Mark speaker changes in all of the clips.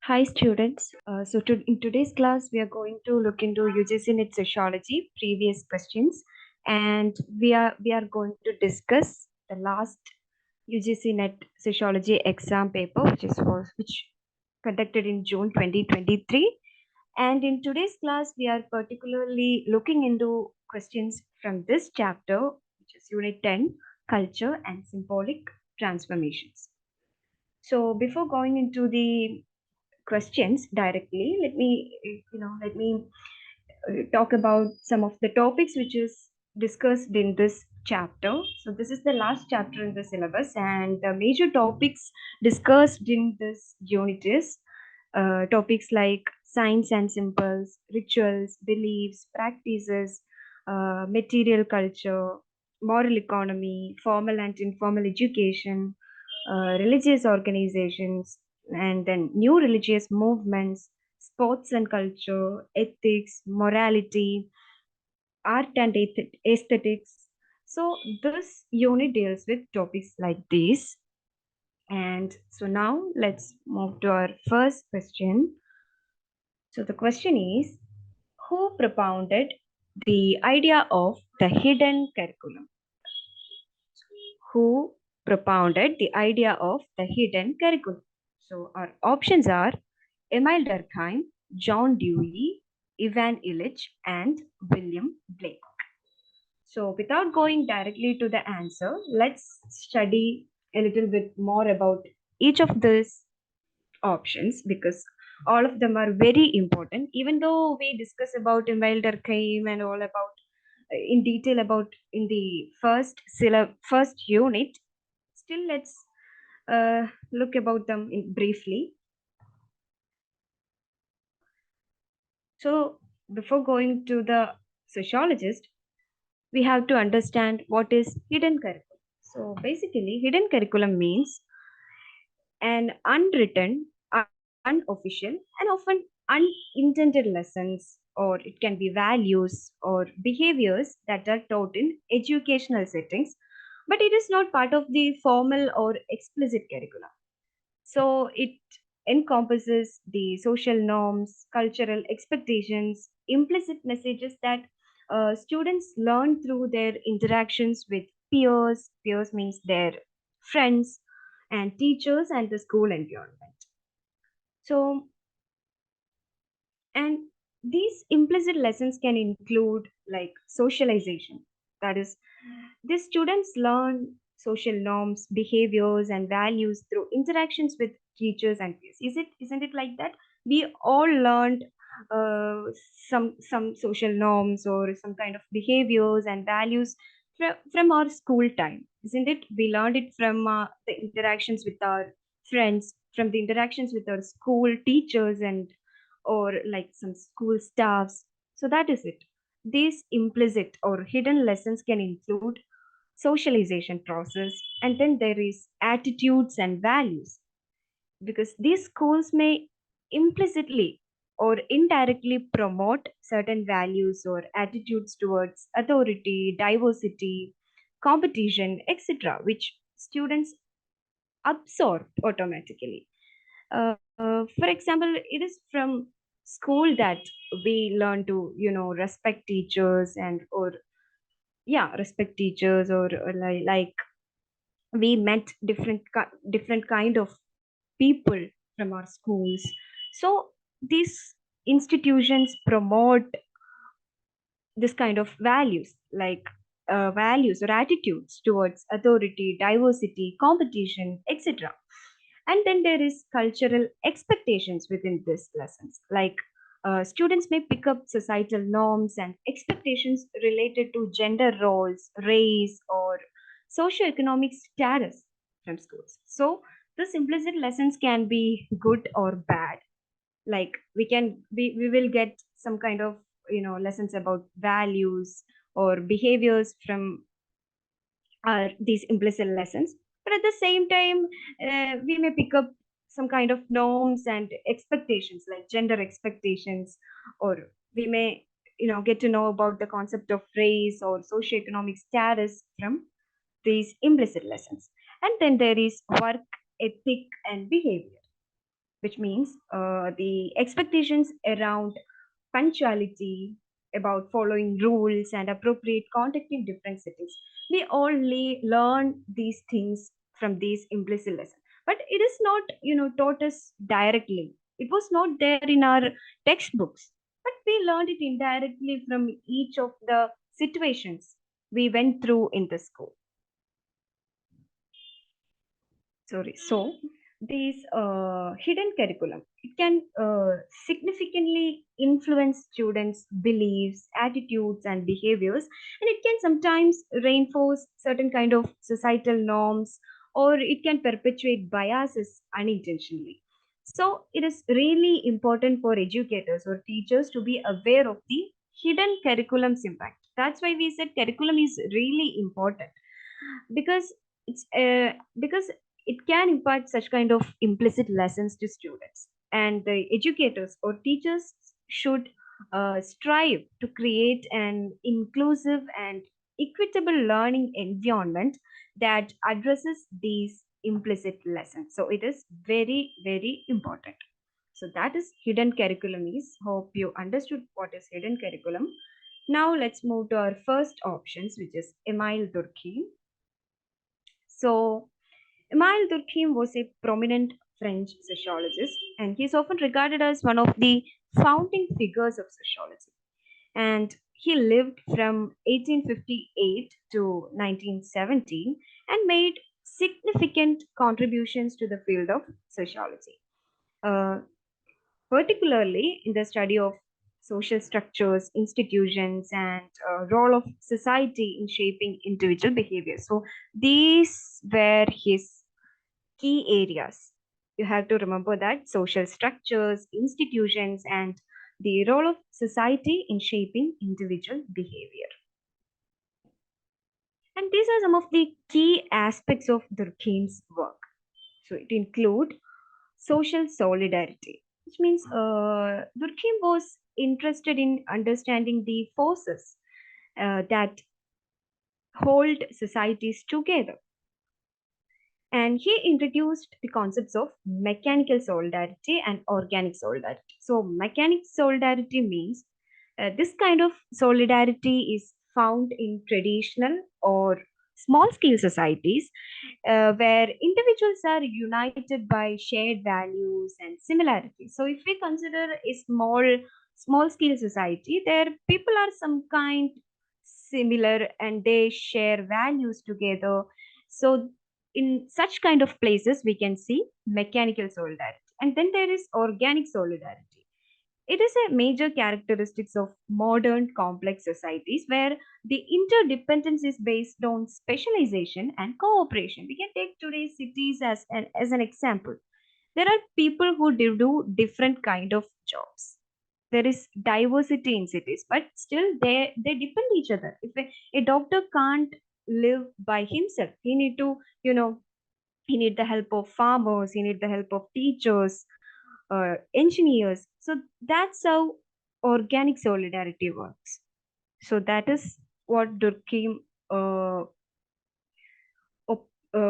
Speaker 1: Hi students. In today's class, we are going to look into UGC NET Sociology previous questions, and we are going to discuss the last UGC NET Sociology exam paper, which conducted in June 2023. And in today's class, we are particularly looking into questions from this chapter, which is Unit 10, Culture and Symbolic Transformations. So before going into the questions directly, let me talk about some of the topics which is discussed in this chapter. So this is the last chapter in the syllabus, and the major topics discussed in this unit is topics like signs and symbols, rituals, beliefs, practices, material culture, moral economy, formal and informal education, religious organizations, and then new religious movements, sports and culture, ethics, morality, art and aesthetics. So this unit deals with topics like these. And so now let's move to our first question. So the question is, who propounded the idea of the hidden curriculum? Who propounded the idea of the hidden curriculum? So our options are Emile Durkheim, John Dewey, Ivan Illich, and William Blake. So without going directly to the answer, let's study a little bit more about each of these options because all of them are very important. Even though we discuss about Emile Durkheim and all about in detail about in the first unit, still let's look about them briefly. So before going to the sociologist, we have to understand what is hidden curriculum. So basically, hidden curriculum means an unwritten, unofficial, and often unintended lessons, or it can be values or behaviors that are taught in educational settings, but it is not part of the formal or explicit curriculum. So it encompasses the social norms, cultural expectations, implicit messages that students learn through their interactions with peers. Peers means their friends and teachers and the school environment. So, and these implicit lessons can include like socialization. That is, the students learn social norms, behaviors, and values through interactions with teachers and peers. Isn't it like that? We all learned uh, some social norms or some kind of behaviors and values from our school time, isn't it? We learned it from the interactions with our friends, from the interactions with our school teachers and or like some school staffs. So that is it. These implicit or hidden lessons can include socialization process, and then there is attitudes and values, because these schools may implicitly or indirectly promote certain values or attitudes towards authority, diversity, competition, etc., which students absorb automatically. For example, it is from school that we learn to, respect teachers and or yeah, respect teachers or like we met different kind of people from our schools. So these institutions promote this kind of values like values or attitudes towards authority, diversity, competition, etc. And then there is cultural expectations within these lessons, like students may pick up societal norms and expectations related to gender roles, race, or socioeconomic status from schools. So these implicit lessons can be good or bad. Like we will get some kind of lessons about values or behaviors from these implicit lessons, but at the same time we may pick up some kind of norms and expectations like gender expectations, or we may get to know about the concept of race or socioeconomic status from these implicit lessons. And then there is work ethic and behavior. which means the expectations around punctuality, about following rules and appropriate conduct in different settings. We all learn these things from these implicit lessons, but it is not, taught us directly. It was not there in our textbooks, but we learned it indirectly from each of the situations we went through in the school. Sorry. So these hidden curriculum, it can significantly influence students beliefs, attitudes and behaviors, and it can sometimes reinforce certain kind of societal norms, or it can perpetuate biases unintentionally. So it is really important for educators or teachers to be aware of the hidden curriculum's impact. That's why we said curriculum is really important, because because it can impart such kind of implicit lessons to students, and the educators or teachers should strive to create an inclusive and equitable learning environment that addresses these implicit lessons. So it is very, very important. So that is hidden curriculum is. Hope you understood what is hidden curriculum. Now let's move to our first options, which is Emile Durkheim. So Emile Durkheim was a prominent French sociologist, and he is often regarded as one of the founding figures of sociology. And he lived from 1858 to 1917 and made significant contributions to the field of sociology, uh, particularly in the study of social structures, institutions, and role of society in shaping individual behavior. So these were his key areas. You have to remember that social structures, institutions, and the role of society in shaping individual behavior. And these are some of the key aspects of Durkheim's work. So it include social solidarity, which means Durkheim was interested in understanding the forces that hold societies together. And he introduced the concepts of mechanical solidarity and organic solidarity. So, mechanical solidarity means this kind of solidarity is found in traditional or small scale societies where individuals are united by shared values and similarities. So, if we consider a small scale society, there people are some kind similar and they share values together. So in such kind of places we can see mechanical solidarity, and then there is organic solidarity. It is a major characteristics of modern complex societies where the interdependence is based on specialization and cooperation. We can take today's cities as an example. There are people who do different kind of jobs. There is diversity in cities, but still they depend each other. If a doctor can't live by himself, he need to, you know, he need the help of farmers, he need the help of teachers, engineers. So that's how organic solidarity works. So that is what Durkheim uh,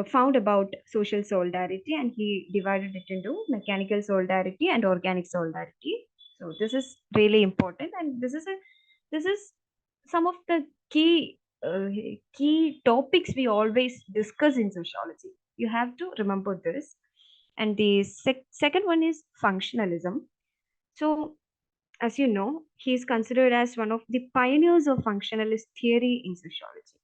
Speaker 1: found about social solidarity, and he divided it into mechanical solidarity and organic solidarity. So this is really important, and this is some of the key topics we always discuss in sociology. You have to remember this. And the second one is functionalism. So as you know, he is considered as one of the pioneers of functionalist theory in sociology.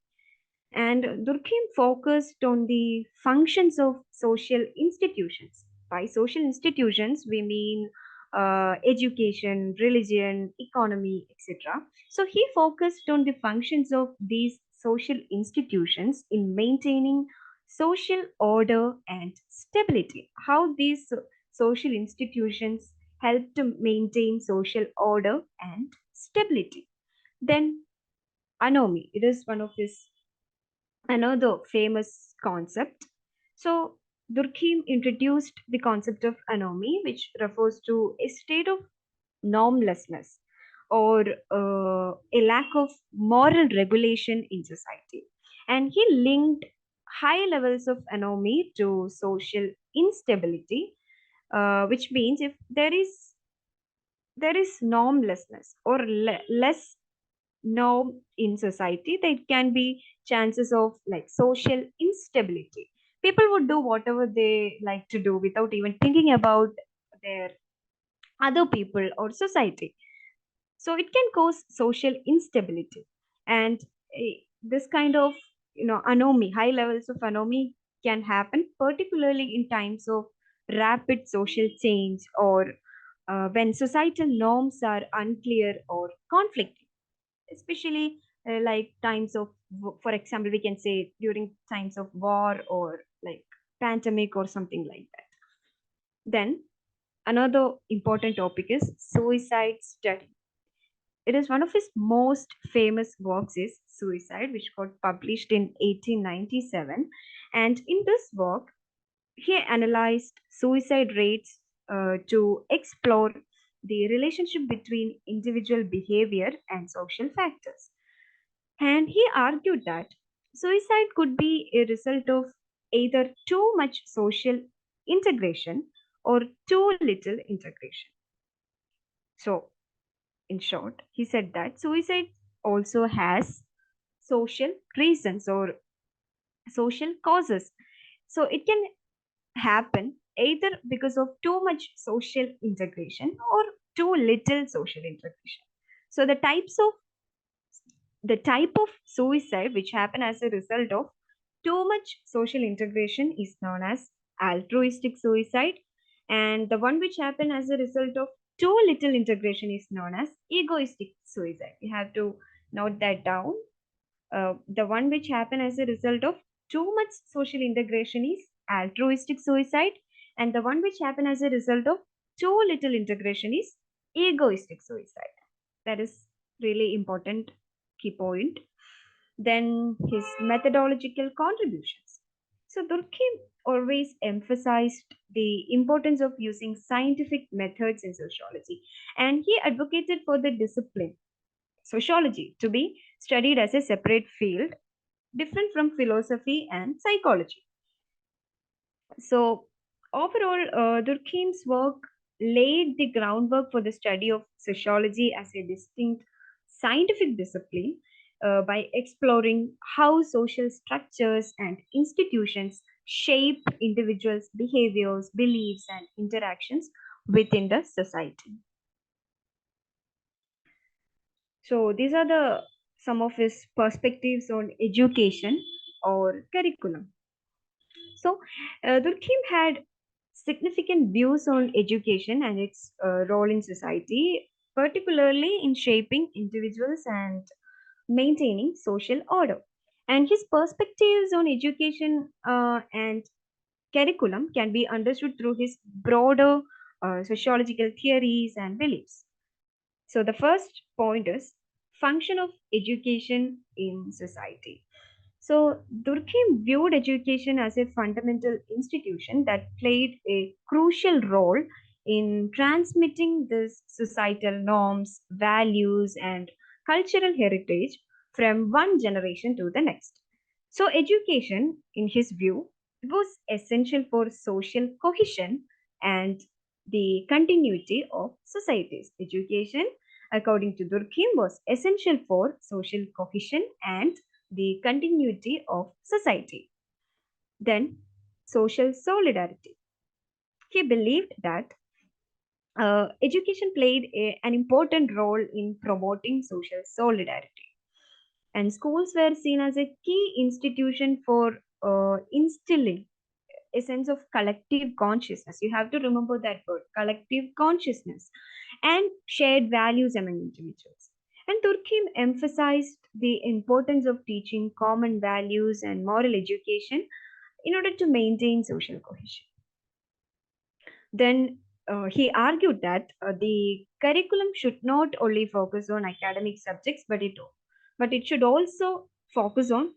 Speaker 1: And Durkheim focused on the functions of social institutions. By social institutions, we mean education, religion, economy, etc. So he focused on the functions of these social institutions in maintaining social order and stability. How these social institutions help to maintain social order and stability. Then anomy, it is one of his another famous concept. So, Durkheim introduced the concept of anomy, which refers to a state of normlessness or a lack of moral regulation in society. And he linked high levels of anomy to social instability, which means if there is normlessness or less norm in society, there can be chances of like social instability. People would do whatever they like to do without even thinking about their other people or society. So it can cause social instability, and this kind of anomy, high levels of anomy can happen particularly in times of rapid social change, or when societal norms are unclear or conflicting, especially like times of for example, we can say during times of war or like pandemic or something like that. Then another important topic is suicide study. It is one of his most famous works is Suicide, which got published in 1897. And in this work, he analyzed suicide rates to explore the relationship between individual behavior and social factors. And he argued that suicide could be a result of either too much social integration or too little integration. So, in short, he said that suicide also has social reasons or social causes. So it can happen either because of too much social integration or too little social integration. So the type of suicide which happen as a result of too much social integration is known as altruistic suicide, and the one which happen as a result of too little integration is known as egoistic suicide. You have to note that down. The one which happen as a result of too much social integration is altruistic suicide, and the one which happen as a result of too little integration is egoistic suicide. That is really important key point. Then his methodological contributions. So Durkheim always emphasized the importance of using scientific methods in sociology, and he advocated for the discipline sociology to be studied as a separate field, different from philosophy and psychology. So, overall, Durkheim's work laid the groundwork for the study of sociology as a distinct scientific discipline by exploring how social structures and institutions shape individuals' behaviors, beliefs, and interactions within the society. So, these are the some of his perspectives on education or curriculum. So, Durkheim had significant views on education and its role in society, particularly in shaping individuals and maintaining social order. And his perspectives on education and curriculum can be understood through his broader sociological theories and beliefs. So, the first point is function of education in society. So, Durkheim viewed education as a fundamental institution that played a crucial role in transmitting these societal norms, values, and cultural heritage from one generation to the next. So, education, in his view, was essential for social cohesion and the continuity of societies. Education, according to Durkheim, was essential for social cohesion and the continuity of society. Then, social solidarity. He believed that education played an important role in promoting social solidarity, and schools were seen as a key institution for instilling a sense of collective consciousness. You have to remember that word, collective consciousness, and shared values among individuals. And Durkheim emphasized the importance of teaching common values and moral education in order to maintain social cohesion. Then he argued that the curriculum should not only focus on academic subjects, but it should also focus on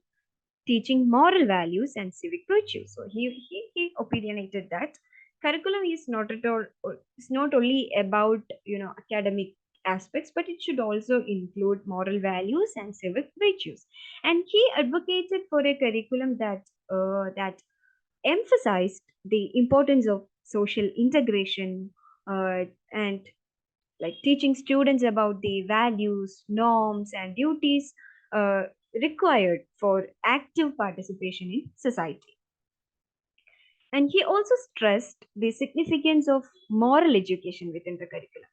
Speaker 1: teaching moral values and civic virtues. So he opinionated that curriculum is not at all, it's not only about academic aspects, but it should also include moral values and civic virtues. And he advocated for a curriculum that emphasized the importance of social integration, and like teaching students about the values, norms, and duties uh, required for active participation in society. And he also stressed the significance of moral education within the curriculum.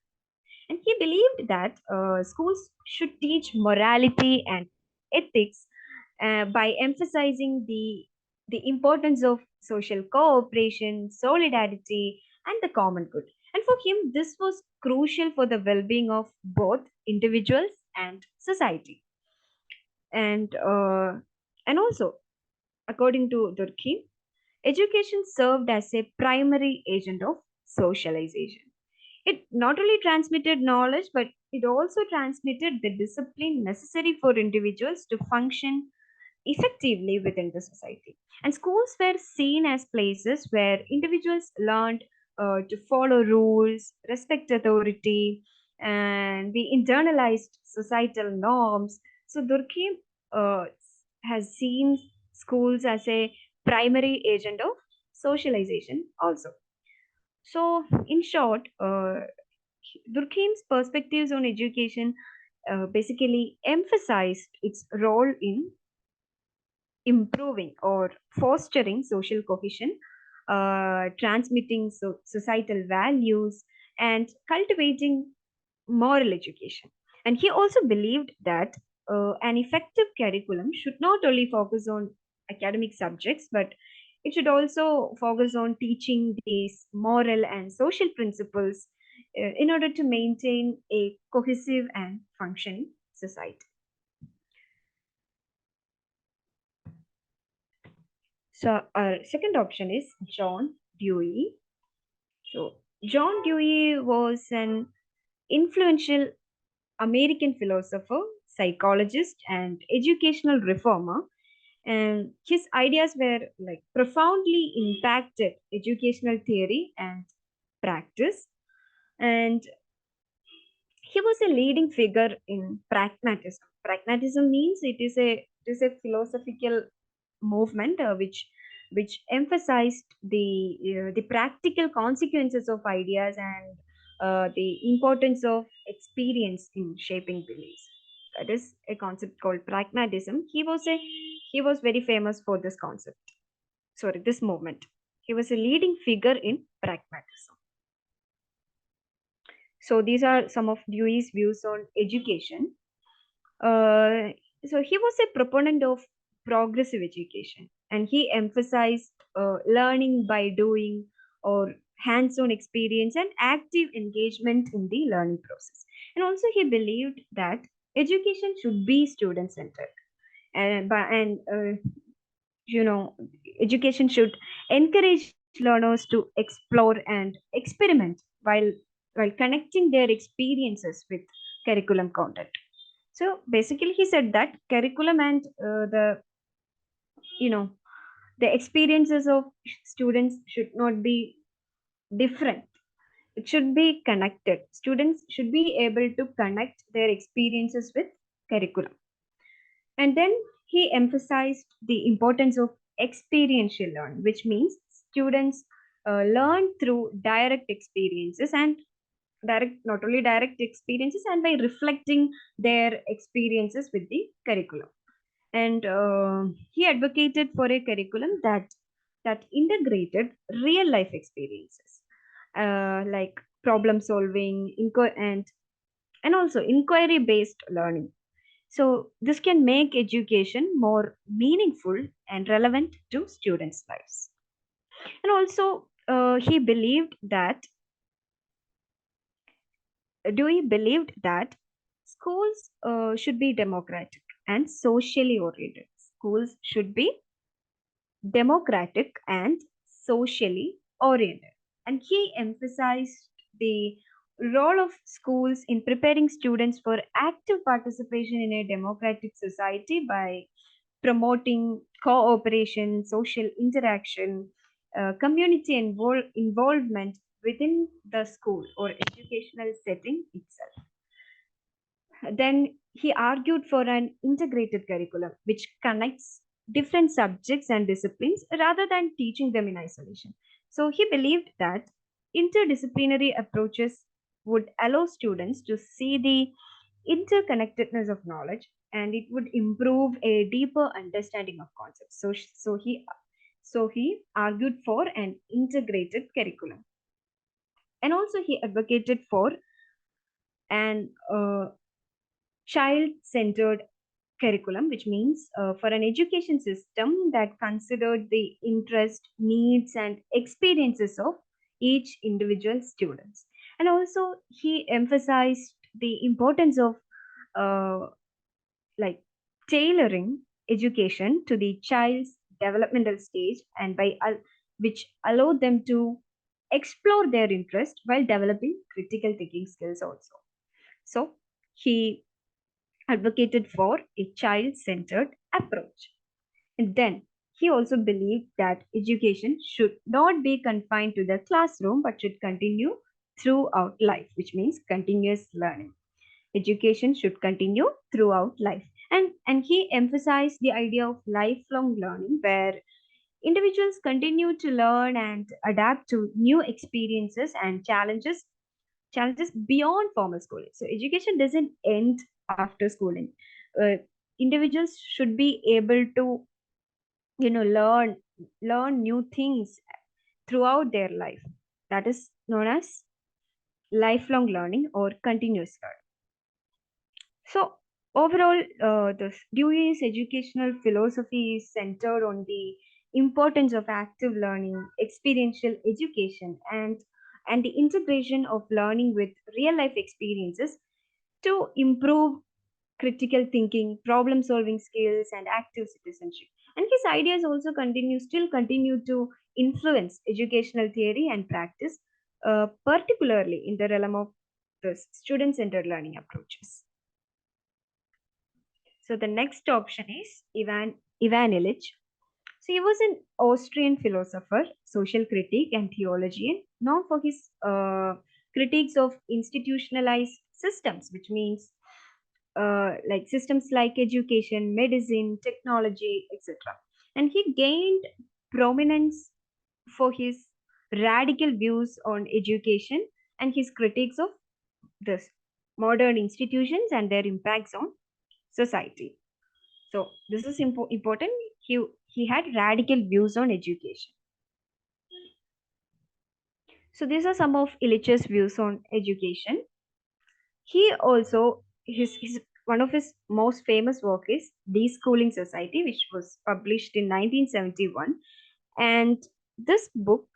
Speaker 1: And he believed that schools should teach morality and ethics by emphasizing the importance of social cooperation, solidarity, and the common good. And for him, this was crucial for the well being of both individuals and society. And, uh, and also, according to Durkheim, education served as a primary agent of socialization. It not only transmitted knowledge, but it also transmitted the discipline necessary for individuals to function effectively within the society. And schools were seen as places where individuals learned to follow rules, respect authority, and the internalized societal norms. So Durkheim uh, has seen schools as a primary agent of socialization also. So, in short, Durkheim's perspectives on education basically emphasized its role in improving or fostering social cohesion, transmitting societal values, and cultivating moral education. And he also believed that an effective curriculum should not only focus on academic subjects, but it should also focus on teaching these moral and social principles in order to maintain a cohesive and functioning society. So, our second option is John Dewey. So, John Dewey was an influential American philosopher, psychologist, and educational reformer. And his ideas were like profoundly impacted educational theory and practice. And he was a leading figure in pragmatism. Pragmatism means it is a philosophical movement which emphasized the practical consequences of ideas and the importance of experience in shaping beliefs. That is a concept called pragmatism. He was very famous for this concept. Sorry, this movement. He was a leading figure in pragmatism. So these are some of Dewey's views on education. Uh, so he was a proponent of progressive education, and he emphasized learning by doing or hands-on experience and active engagement in the learning process. And also, he believed that education should be student-centered, and education should encourage learners to explore and experiment while connecting their experiences with curriculum content. So basically, he said that curriculum and you know the experiences of students should not be different. It should be connected. Students should be able to connect their experiences with curriculum. And then he emphasized the importance of experiential learning, which means students learn through direct experiences and direct not only direct experiences and by reflecting their experiences with the curriculum. And he advocated for a curriculum that integrated real life experiences, like problem solving and also inquiry based learning. So this can make education more meaningful and relevant to students lives. And also he believed that Dewey believed that schools should be democratic and socially oriented. Schools should be democratic and socially oriented. And he emphasized the role of schools in preparing students for active participation in a democratic society by promoting cooperation, social interaction, community involvement within the school or educational setting itself. Then he argued for an integrated curriculum which connects different subjects and disciplines rather than teaching them in isolation. So he believed that interdisciplinary approaches would allow students to see the interconnectedness of knowledge, and it would improve a deeper understanding of concepts. So he argued for an integrated curriculum, and also he advocated for an child-centered curriculum, which means for an education system that considered the interest, needs, and experiences of each individual students. And also, he emphasized the importance of uh, like tailoring education to the child's developmental stage, and which allowed them to explore their interest while developing critical thinking skills also. So he advocated for a child centered approach. And then he also believed that education should not be confined to the classroom but should continue throughout life, which means continuous learning. Education should continue throughout life. And he emphasized the idea of lifelong learning, where individuals continue to learn and adapt to new experiences and challenges beyond formal schooling. So education doesn't end after schooling. Uh, Individuals should be able to, learn new things throughout their life. That is known as lifelong learning or continuous learning. So overall, the Dewey's educational philosophy is centered on the importance of active learning, experiential education, and the integration of learning with real life experiences to improve critical thinking, problem solving skills, and active citizenship. And his ideas also still continue to influence educational theory and practice, particularly in the realm of the student centered learning approaches. So the next option is Ivan Illich. So he was an Austrian philosopher, social critic, and theologian, known for his critiques of institutionalized systems, which means like systems like education, medicine, technology, etc. And he gained prominence for his radical views on education and his critiques of this modern institutions and their impacts on society. So this is important. He had radical views on education. So these are some of Illich's views on education. He also his one of his most famous work is Deschooling Society, which was published in 1971, and this book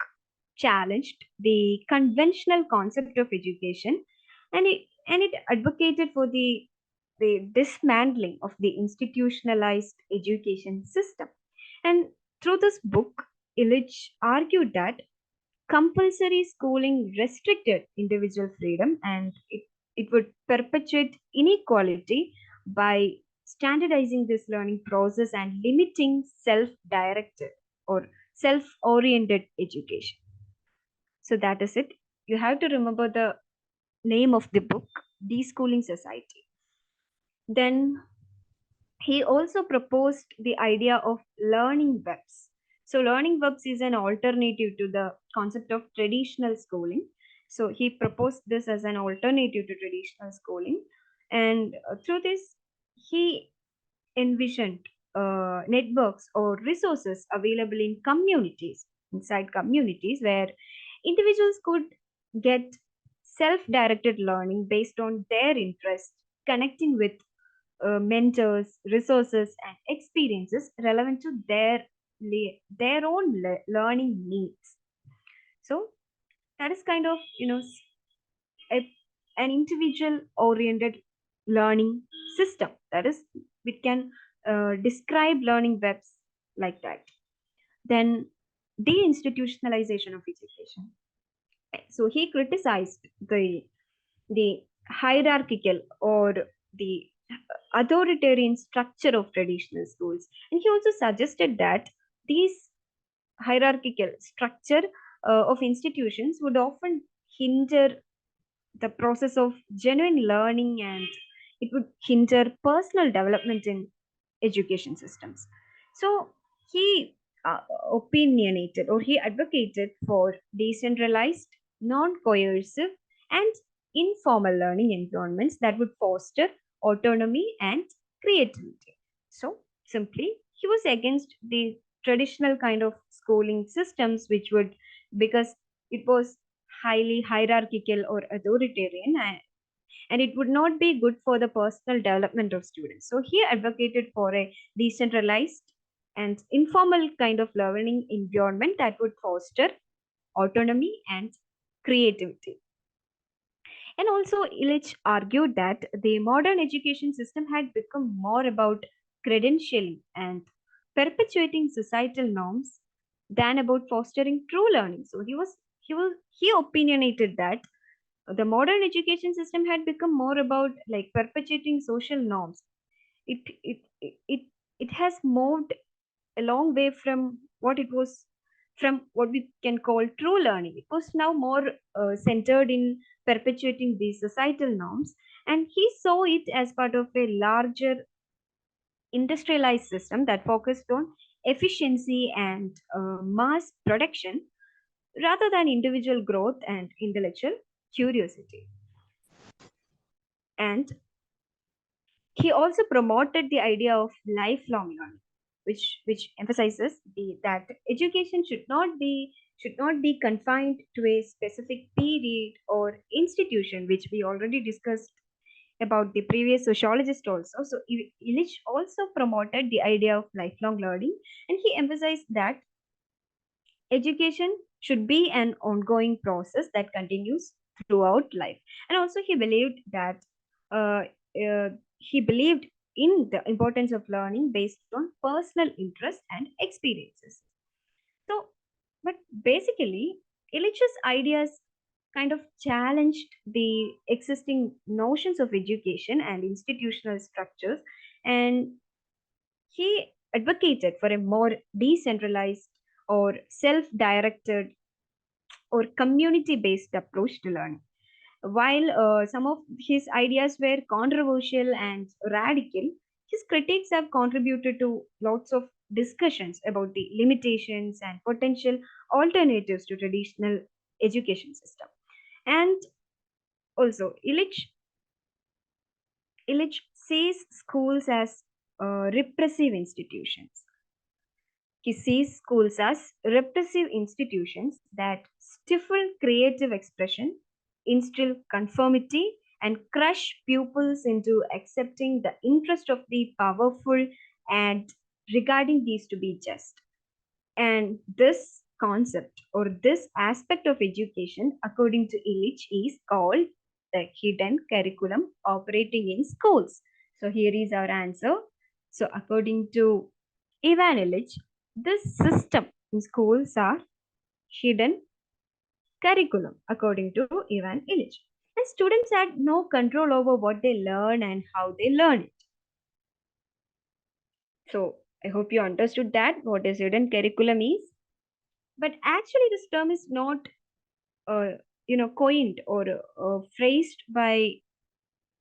Speaker 1: challenged the conventional concept of education, and it advocated for the dismantling of the institutionalized education system. And through this book, Illich argued that compulsory schooling restricted individual freedom, and it would perpetuate inequality by standardizing this learning process and limiting self directed or self oriented education. So that is it. You have to remember the name of the book, Deschooling Society. Then he also proposed the idea of learning webs. So, learning webs is an alternative to the concept of traditional schooling. So, he proposed this as an alternative to traditional schooling. And through this, he envisioned networks or resources available in communities, inside communities, where individuals could get self directed learning based on their interests, connecting with mentors, resources, and experiences relevant to their own learning needs. So that is kind of a, an individual oriented learning system. That is, we can describe learning webs like that. Then deinstitutionalization of education. So he criticized the hierarchical or the authoritarian structure of traditional schools, and he also suggested that these hierarchical structure of institutions would often hinder the process of genuine learning, and it would hinder personal development in education systems. So he opinionated, or he advocated for decentralized, non-coercive, and informal learning environments that would foster autonomy and creativity. So simply, he was against the traditional kind of schooling systems, which would, because it was highly hierarchical or authoritarian, and it would not be good for the personal development of students. So he advocated for a decentralized and informal kind of learning environment that would foster autonomy and creativity. And also, Illich argued that the modern education system had become more about credentialing and perpetuating societal norms than about fostering true learning. So he opinionated that the modern education system had become more about like perpetuating social norms. It it it, it has moved a long way from what it was, from what we can call true learning. It was now more centered in perpetuating these societal norms, and he saw it as part of a larger industrialized system that focused on efficiency and mass production rather than individual growth and intellectual curiosity. And he also promoted the idea of lifelong learning, which emphasizes that education should not be confined to a specific period or institution, which we already discussed about the previous sociologist also. So Illich also promoted the idea of lifelong learning, and he emphasized that education should be an ongoing process that continues throughout life. And also uh, he believed in the importance of learning based on personal interest and experiences. So, but basically, Illich's ideas kind of challenged the existing notions of education and institutional structures, and he advocated for a more decentralized or self-directed or community-based approach to learning. While some of his ideas were controversial and radical, his critics have contributed to lots of discussions about the limitations and potential alternatives to traditional education system. And also, Illich sees schools as repressive institutions. He sees schools as repressive institutions that stifle creative expression, instill conformity, and crush pupils into accepting the interest of the powerful and regarding these to be just. And this concept or this aspect of education, according to Illich, is called the hidden curriculum operating in schools. So here is our answer. So according to Ivan Illich, this system in schools are hidden curriculum, according to Ivan Illich. And students had no control over what they learn and how they learn it. So I hope you understood that what is hidden curriculum is. But actually, this term is not, coined or phrased by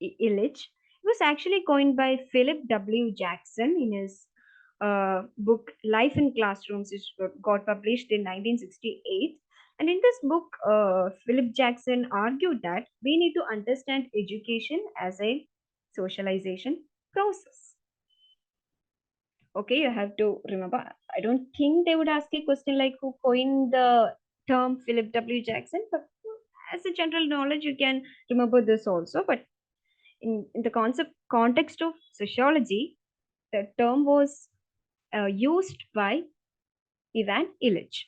Speaker 1: Illich. It was actually coined by Philip W. Jackson in his book Life in Classrooms, which got published in 1968. And in this book, Philip Jackson argued that we need to understand education as a socialization process. Okay, you have to remember. I don't think they would ask a question like who coined the term Philip W. Jackson, but as a general knowledge, you can remember this also. But in the context of sociology, the term was used by Ivan Illich.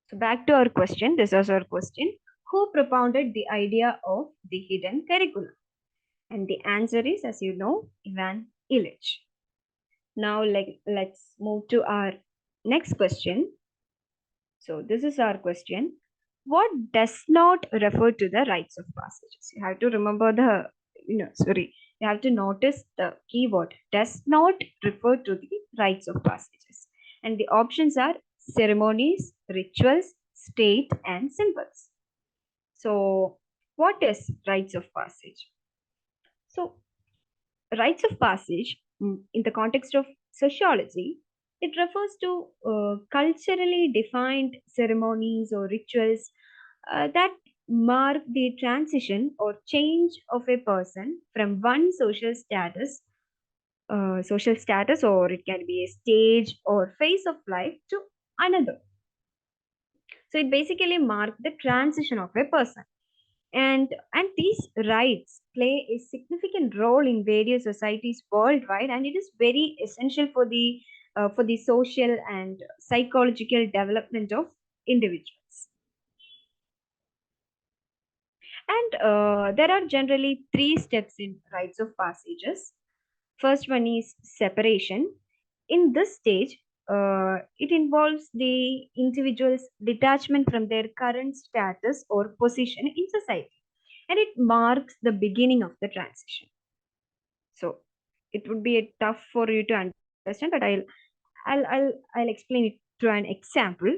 Speaker 1: So back to our question. This was our question. Who propounded the idea of the hidden curriculum? And the answer is, as you know, Ivan Illich. Now let's move to our next question. So this is our question. What does not refer to the rites of passages? You have to remember you have to notice the keyword does not refer to the rites of passages. And the options are ceremonies, rituals, state, and symbols. So what is rites of passage? So rites of passage in the context of sociology It refers to culturally defined ceremonies or rituals that mark the transition or change of a person from one social status, or it can be a stage or phase of life to another. So it basically marks the transition of a person. And these rites play a significant role in various societies worldwide, and it is very essential for the social and psychological development of individuals. And there are generally three steps in rites of passages. First one is separation. In this stage, it involves the individual's detachment from their current status or position in society, and it marks the beginning of the transition. So it would be a tough for you to understand, but I'll explain it through an example.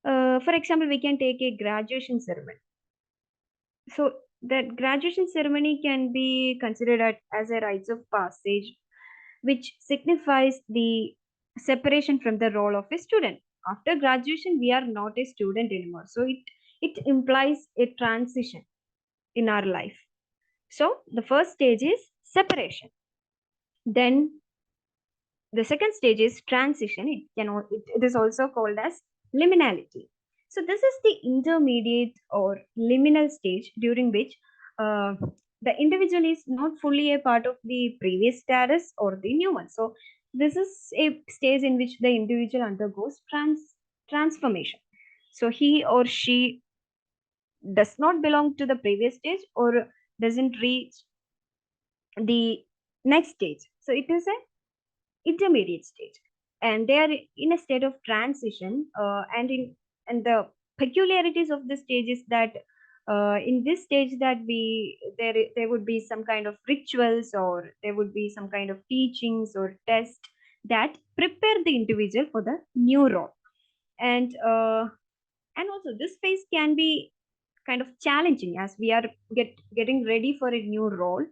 Speaker 1: For example, we can take a graduation ceremony. So that graduation ceremony can be considered as a rites of passage, which signifies the separation from the role of a student. After graduation, we are not a student anymore. So it implies a transition in our life. So the first stage is separation. Then the second stage is transition. It is also called as liminality. So this is the intermediate or liminal stage during which uh, the individual is not fully a part of the previous status or the new one. So this is a stage in which the individual undergoes transformation. So he or she does not belong to the previous stage or doesn't reach the next stage. So it is a intermediate stage, and they are in a state of transition. And the peculiarities of this stage is that in this stage that there would be some kind of rituals, or there would be some kind of teachings or tests that prepare the individual for the new role. And uh, and also this phase can be kind of challenging as we are getting ready for a new role,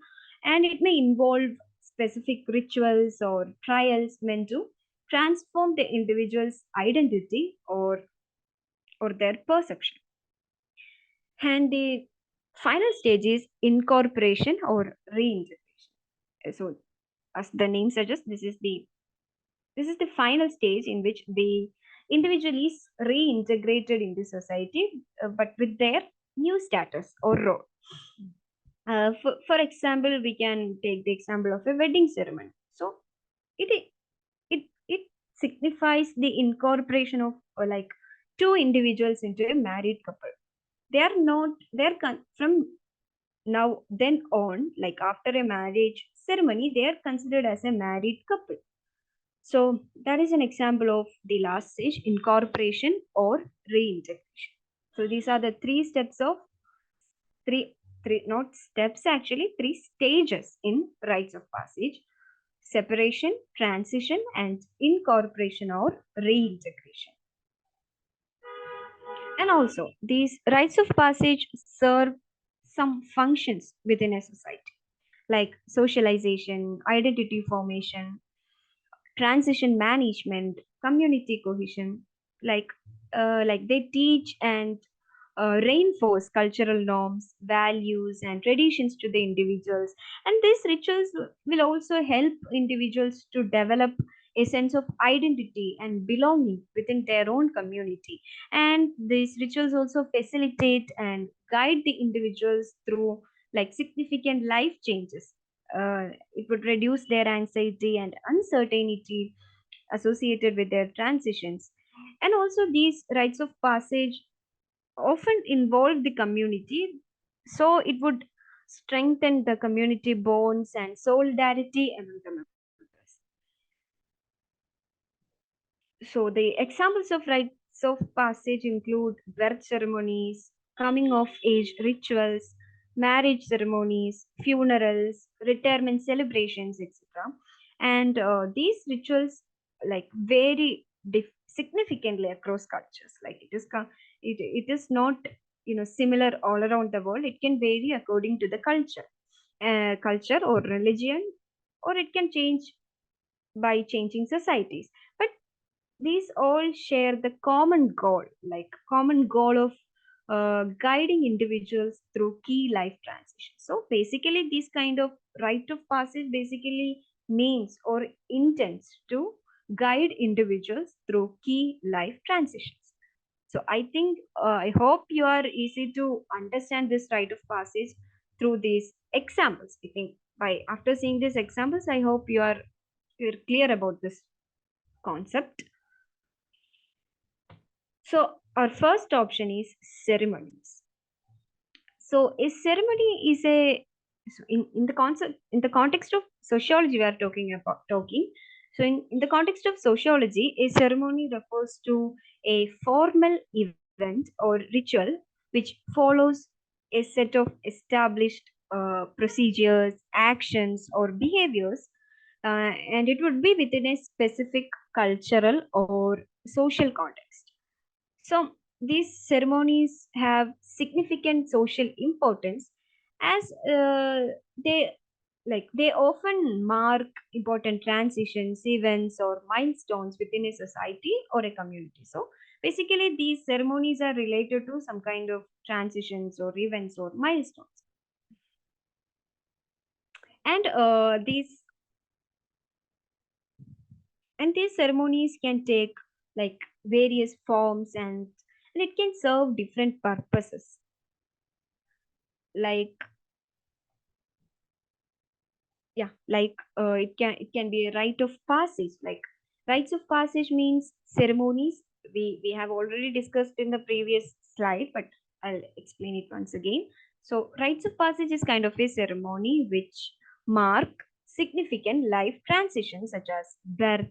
Speaker 1: and it may involve specific rituals or trials meant to transform the individual's identity or their perception. And the final stage is incorporation or reintegration. So as the name suggests, this is the final stage in which the individual is reintegrated into society, but with their new status or role. For example, we can take the example of a wedding ceremony. So it it signifies the incorporation of like two individuals into a married couple. They are not from now then on, like after a marriage ceremony, they are considered as a married couple. So that is an example of the last stage, incorporation or reintegration. So these are the three steps of three not steps actually, three stages in rites of passage: separation, transition, and incorporation or reintegration. And also, these rites of passage serve some functions within a society, like socialization, identity formation, transition management, community cohesion. Like they teach and reinforce cultural norms, values, and traditions to the individuals. And these rituals will also help individuals to develop a sense of identity and belonging within their own community. And these rituals also facilitate and guide the individuals through like significant life changes. It would reduce their anxiety and uncertainty associated with their transitions. And also, these rites of passage often involve the community, so it would strengthen the community bonds and solidarity among the members. So the examples of rites of passage include birth ceremonies, coming of age rituals, marriage ceremonies, funerals, retirement celebrations, etc. And these rituals like vary significantly across cultures. Like it is not similar all around the world. It can vary according to the culture or religion, or it can change by changing societies. But these all share the common goal, of guiding individuals through key life transitions. So basically, this kind of rite of passage basically means or intends to guide individuals through key life transitions. So I think, I hope you are easy to understand this rite of passage through these examples. I think by after seeing these examples, I hope you're clear about this concept. So our first option is ceremonies. So a ceremony is a, so in the concept, in the context of sociology we are talking. So in the context of sociology, a ceremony refers to a formal event or ritual which follows a set of established procedures, actions, or behaviors, and it would be within a specific cultural or social context. So these ceremonies have significant social importance as they they often mark important transitions, events, or milestones within a society or a community. So basically, these ceremonies are related to some kind of transitions or events or milestones, and these ceremonies can take like various forms, and it can serve different purposes, like it can be a rite of passage. Like rites of passage means ceremonies we have already discussed in the previous slide, but I'll explain it once again. So rites of passage is kind of a ceremony which mark significant life transitions such as birth,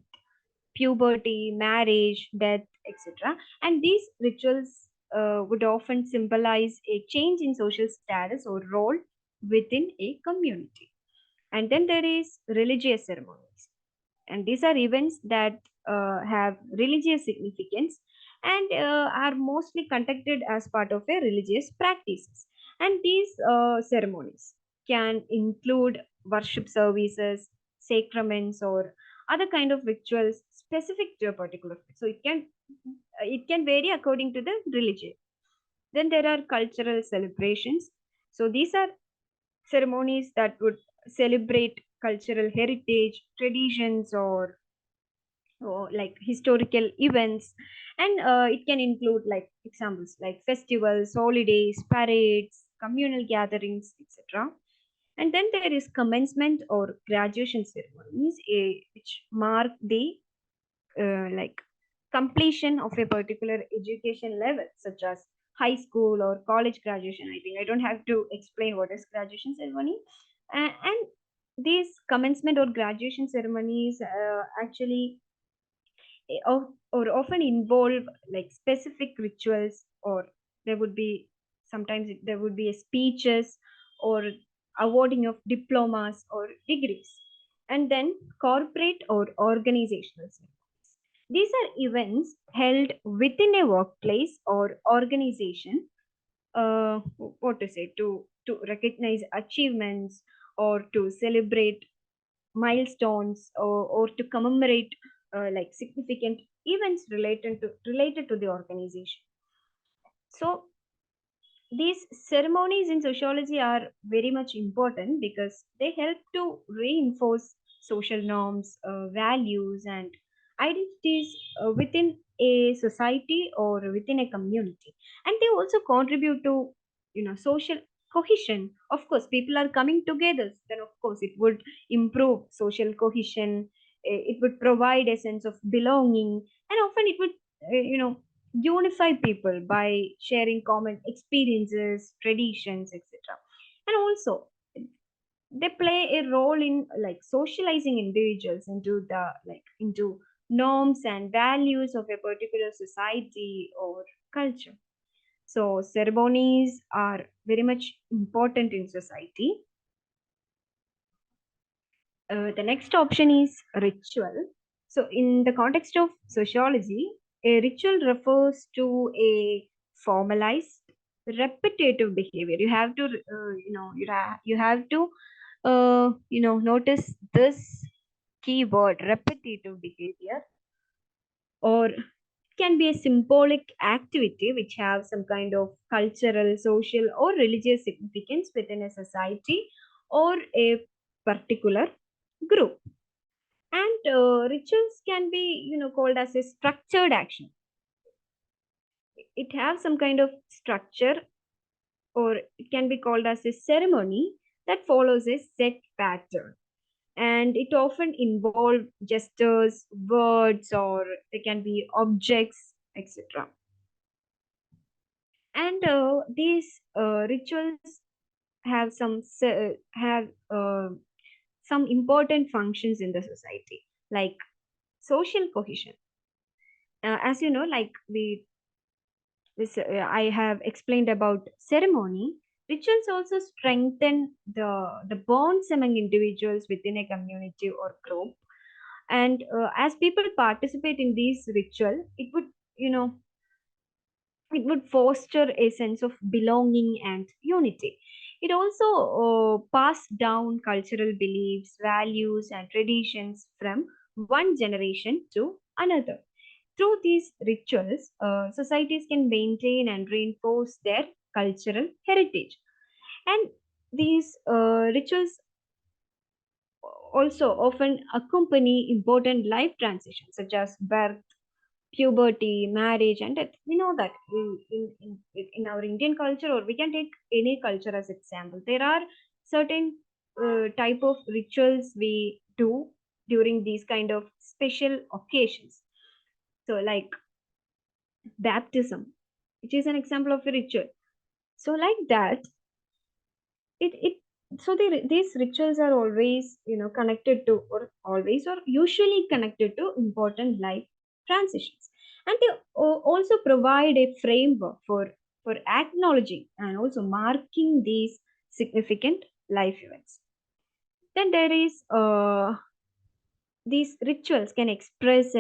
Speaker 1: puberty, marriage, death, etc. And these rituals would often symbolize a change in social status or role within a community. And then there is religious ceremonies, and these are events that have religious significance and are mostly conducted as part of a religious practices. And these ceremonies can include worship services, sacraments, or other kind of rituals specific to a particular faith. So it can vary according to the religion. Then there are cultural celebrations. So these are ceremonies that would celebrate cultural heritage, traditions, or like historical events. And it can include like examples like festivals, holidays, parades, communal gatherings, etc. And then there is commencement or graduation ceremonies, which mark the like completion of a particular education level, such as high school or college graduation. I think I don't have to explain what is graduation ceremony. And these commencement or graduation ceremonies actually or often involve like specific rituals, or there would be there would be a speeches or awarding of diplomas or degrees. And then corporate or organizational ceremonies. These are events held within a workplace or organization, what to say, to recognize achievements or to celebrate milestones, or to commemorate like significant events related to the organization. So these ceremonies in sociology are very much important because they help to reinforce social norms, values, and identities within a society or within a community. And they also contribute to social cohesion. Of course, people are coming together, then of course it would improve social cohesion. It would provide a sense of belonging, and often it would unify people by sharing common experiences, traditions, etc. And also, they play a role in like socializing individuals into norms and values of a particular society or culture. So ceremonies are very much important in society. The next option is ritual. So, in the context of sociology, a ritual refers to a formalized, repetitive behavior. You have to, you have to, notice this keyword, repetitive behavior. or it can be a symbolic activity which have some kind of cultural, social, or religious significance within a society or a particular group. And rituals can be, called as a structured action. It have some kind of structure, or it can be called as a ceremony that follows a set pattern. And it often involve gestures, words, or they can be objects, etc. And these rituals have have some important functions in the society, like social cohesion. As you know, like I have explained about ceremony. Rituals also strengthen the bonds among individuals within a community or group. And as people participate in these ritual, it would foster a sense of belonging and unity. It also passed down cultural beliefs, values, and traditions from one generation to another. Through these rituals, societies can maintain and reinforce their cultural heritage. And these rituals also often accompany important life transitions such as birth, puberty, marriage, and death. We know that in our Indian culture, or we can take any culture as example. There are certain type of rituals we do during these kind of special occasions. So, like baptism, which is an example of a ritual. So, like that, it so these rituals are always connected to, or always or usually connected to, important life transitions. And they also provide a framework for acknowledging and also marking these significant life events. Then there is these rituals can express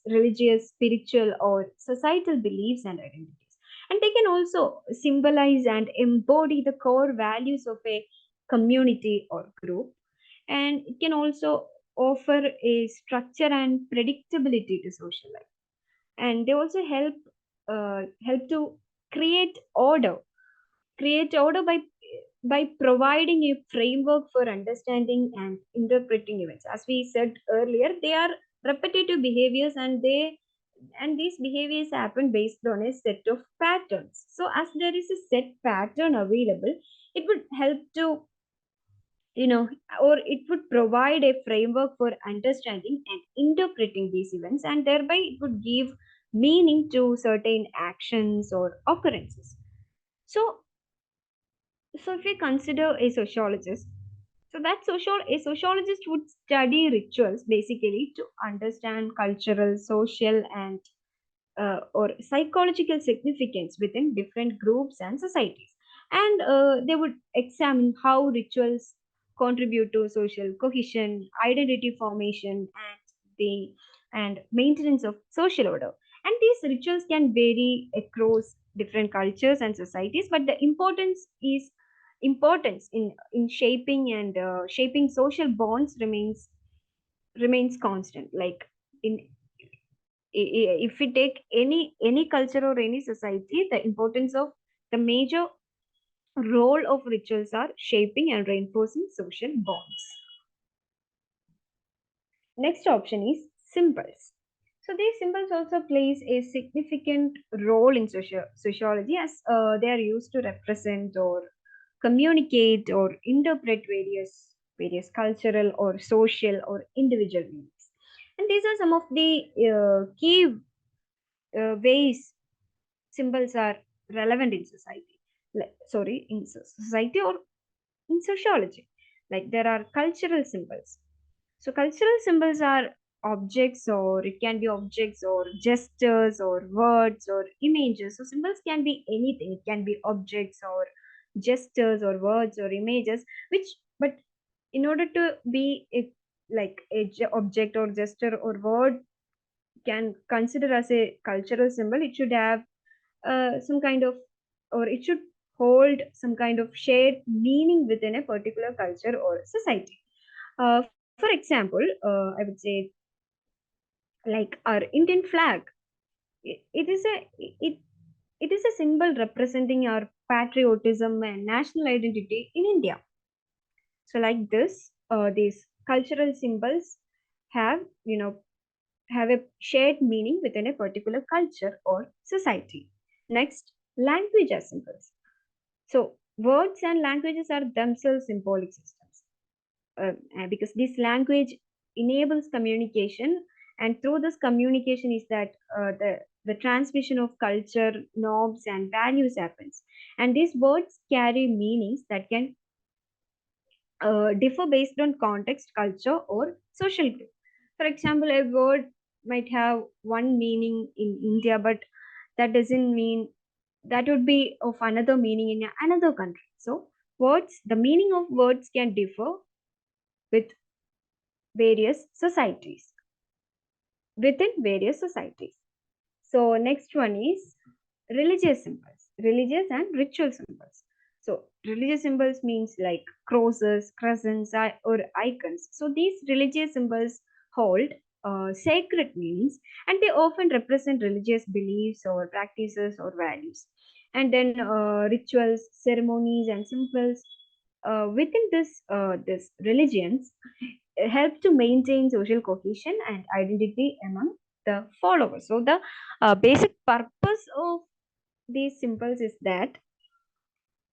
Speaker 1: religious, spiritual, or societal beliefs and identities, and they can also symbolize and embody the core values of a community or group. And it can also offer a structure and predictability to social life. And they also help to create order create order by providing a framework for understanding and interpreting events. As we said earlier, they are repetitive behaviors, and these behaviors happen based on a set of patterns. So as there is a set pattern available, it would help to, you know or it would provide a framework for understanding and interpreting these events, and thereby it would give meaning to certain actions or occurrences. So so if we consider a sociologist, so a sociologist would study rituals basically to understand cultural, social, and or psychological significance within different groups and societies. And they would examine how rituals contribute to social cohesion, identity formation, the and maintenance of social order. And these rituals can vary across different cultures and societies, but the importance in shaping social bonds remains constant. Like in if we take any culture or any society, the importance of the major role of rituals are shaping and reinforcing social bonds. Next option is symbols. So these symbols also plays a significant role in sociology, as they are used to represent or communicate or interpret various cultural or social or individual meanings. And these are some of the key ways symbols are relevant in society. Sorry, in society or in sociology. Like there are cultural symbols. So cultural symbols are objects, or it can be objects or gestures or words or images. So symbols can be anything. It can be objects or gestures or words or images, which, but in order to be a, like a object or gesture or word can consider as a cultural symbol, it should have some kind of, or it should hold some kind of shared meaning within a particular culture or society. Uh, for example, I would say like our Indian flag. It is a it it is a symbol representing our patriotism and national identity in India. So like this, these cultural symbols have have a shared meaning within a particular culture or society. Next, language as symbols. So words and languages are themselves symbolic systems, because this language enables communication, and through this communication is that the transmission of culture, norms, and values happens. And these words carry meanings that can differ based on context, culture, or social group. For example, a word might have one meaning in India, but that doesn't mean that would be of another meaning in another country. So, the meaning of words can differ with various societies, within various societies. So, next one is religious symbols, religious and ritual symbols. So religious symbols means like crosses, crescents, or icons. So these religious symbols hold sacred meanings, and they often represent religious beliefs or practices or values. And then rituals, ceremonies, and symbols within this religions help to maintain social cohesion and identity among the followers. So the basic purpose of these symbols is that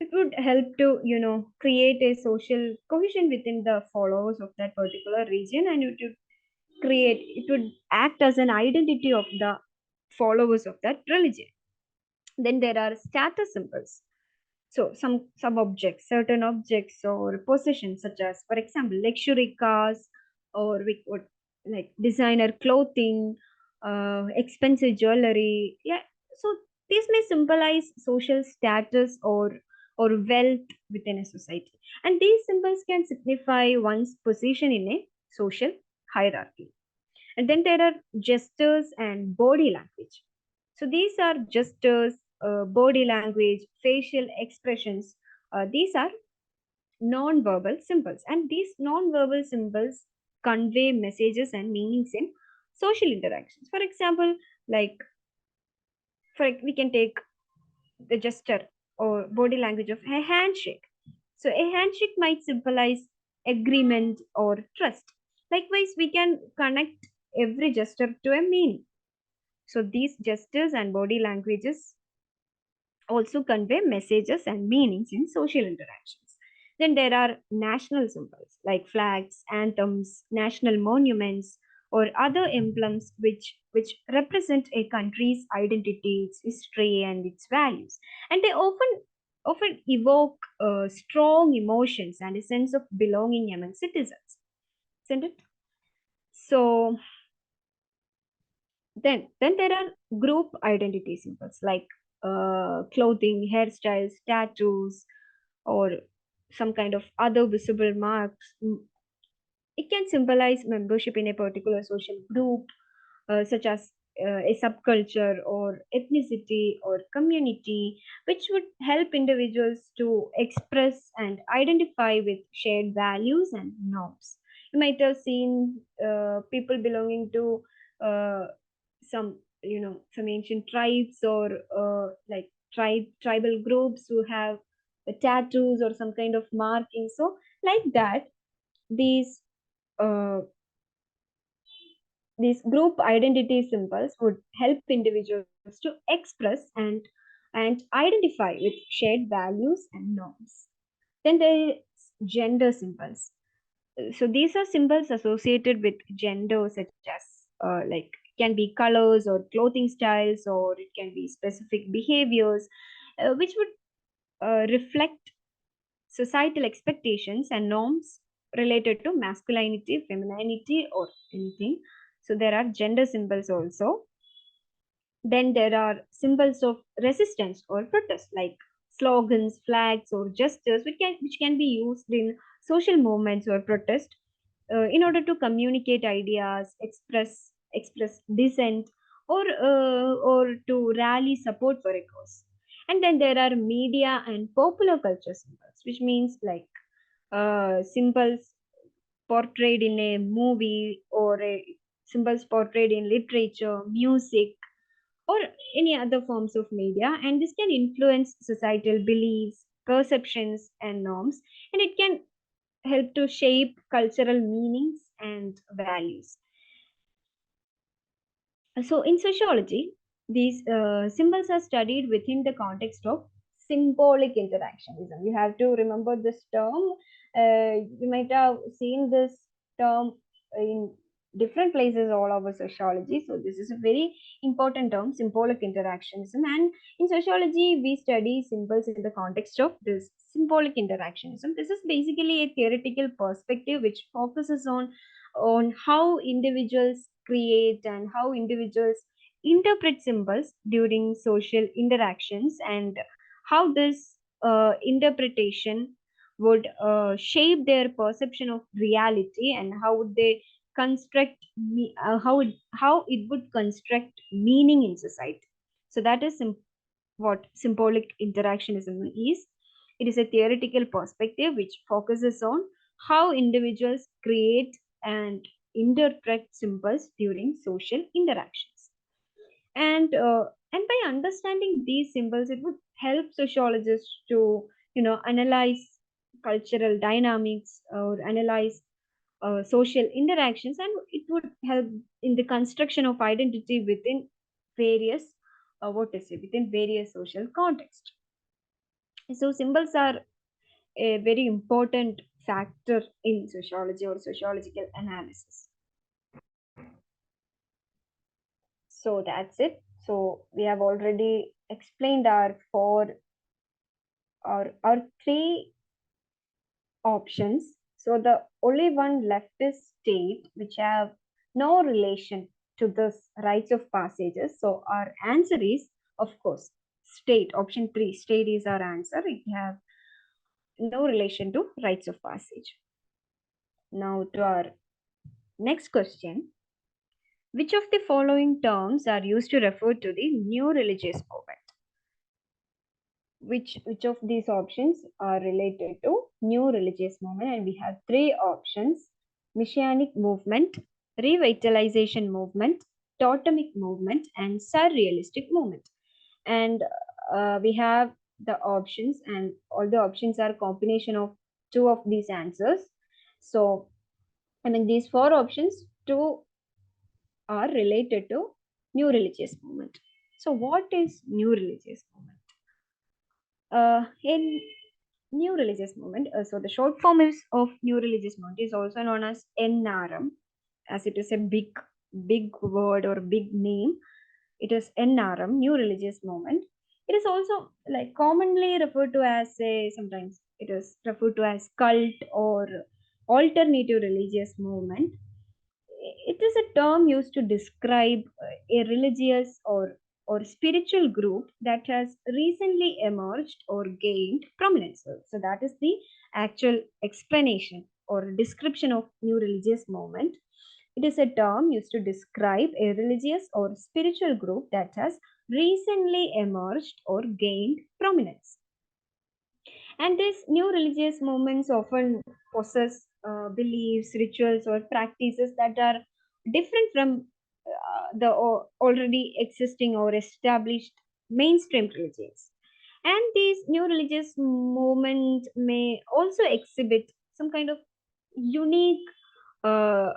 Speaker 1: it would help to create a social cohesion within the followers of that particular region, and it would act as an identity of the followers of that religion. Then there are status symbols. So some objects, certain objects or possessions, such as, for example, luxury cars, or we could like designer clothing, expensive jewelry. Yeah. So these may symbolize social status or wealth within a society, and these symbols can signify one's position in a social hierarchy. And then there are gestures and body language. So these are gestures, body language, facial expressions. These are non-verbal symbols, and these non-verbal symbols convey messages and meanings in social interactions. For example, like we can take the gesture or body language of a handshake. So a handshake might symbolize agreement or trust. Likewise, we can connect every gesture to a meaning. So these gestures and body languages also convey messages and meanings in social interactions. Then there are national symbols like flags, anthems, national monuments, or other emblems which represent a country's identity, its history, and its values. And they often evoke strong emotions and a sense of belonging among citizens. Isn't it? So then there are group identity symbols like clothing, hairstyles, tattoos, or some kind of other visible marks. It can symbolize membership in a particular social group, such as a subculture or ethnicity or community, which would help individuals to express and identify with shared values and norms. You might have seen people belonging to uh, some ancient tribes, or like tribal groups who have tattoos or some kind of marking. So like that, these uh, these group identity symbols would help individuals to express and identify with shared values and norms. Then there is gender symbols. So these are symbols associated with gender, such as like can be colors or clothing styles, or it can be specific behaviors, which would reflect societal expectations and norms related to masculinity, femininity, or anything. So there are gender symbols also. Then there are symbols of resistance or protest, like slogans, flags, or gestures, which can be used in social movements or protest, in order to communicate ideas, express dissent, or to rally support for a cause. And then there are media and popular culture symbols, which means like symbols portrayed in a movie or a symbols portrayed in literature, music, or any other forms of media, and this can influence societal beliefs, perceptions, and norms, and it can help to shape cultural meanings and values. So, in sociology, these symbols are studied within the context of symbolic interactionism. You have to remember this term. You might have seen this term in different places all over sociology. So, this is a very important term, symbolic interactionism. And in sociology, we study symbols in the context of this symbolic interactionism. This is basically a theoretical perspective which focuses on how individuals create and how individuals interpret symbols during social interactions, and how this interpretation would shape their perception of reality, and how would they how it would construct meaning in society. So that is what symbolic interactionism is. It is a theoretical perspective which focuses on how individuals create and interpret symbols during social interactions. And by understanding these symbols, it would help sociologists to analyze cultural dynamics or analyze social interactions, and it would help in the construction of identity within various within various social contexts. So symbols are a very important factor in sociology or sociological analysis. So that's it. So we have already explained our three options. So the only one left is state, which have no relation to this rites of passages. So our answer is, of course, state. Option 3, state is our answer. It have no relation to rites of passage. Now to our next question. Which of the following terms are used to refer to the new religious movement? Which of these options are related to new religious movement? And we have three options: messianic movement, revitalization movement, totemic movement, and surrealistic movement. And we have the options, and all the options are a combination of two of these answers. So I mean, these four options, two are related to new religious movement. So what is new religious movement? In new religious movement, so the short form is of new religious movement is also known as NRM, as it is a big word or big name. It is NRM, new religious movement. It is also like commonly referred to as sometimes it is referred to as cult or alternative religious movement. It is a term used to describe a religious or spiritual group that has recently emerged or gained prominence. So that is the actual explanation or description of new religious movement. It is a term used to describe a religious or spiritual group that has recently emerged or gained prominence. And these new religious movements often possess beliefs, rituals, or practices that are different from the already existing or established mainstream religions. And these new religious movements may also exhibit some kind of unique uh,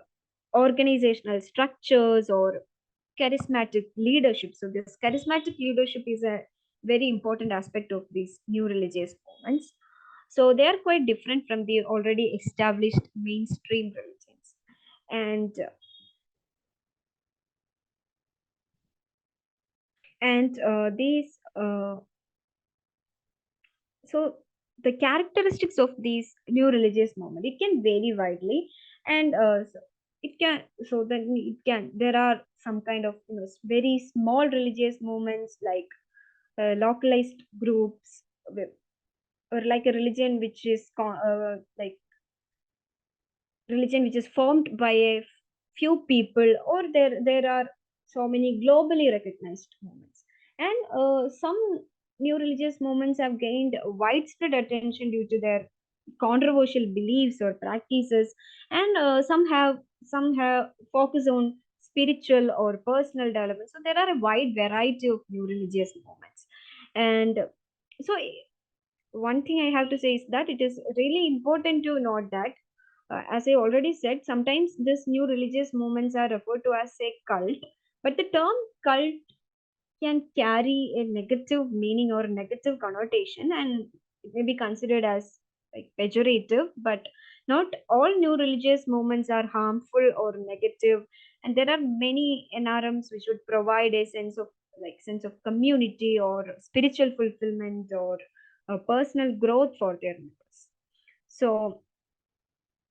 Speaker 1: organizational structures or charismatic leadership. So, this charismatic leadership is a very important aspect of these new religious movements. So, they are quite different from the already established mainstream religions. And these so the characteristics of these new religious movement, it can vary widely, and it can so then it can there are some kind of very small religious movements like localized groups or like a religion which is like religion which is formed by a few people, or there are so many globally recognized movements. And some new religious movements have gained widespread attention due to their controversial beliefs or practices, and some have focus on spiritual or personal development. So there are a wide variety of new religious movements. And so one thing I have to say is that it is really important to note that, as I already said, sometimes these new religious movements are referred to as a cult, but the term cult can carry a negative meaning or negative connotation, and it may be considered as like pejorative. But not all new religious movements are harmful or negative, and there are many NRMs which would provide a sense of community or spiritual fulfillment or personal growth for their members. So,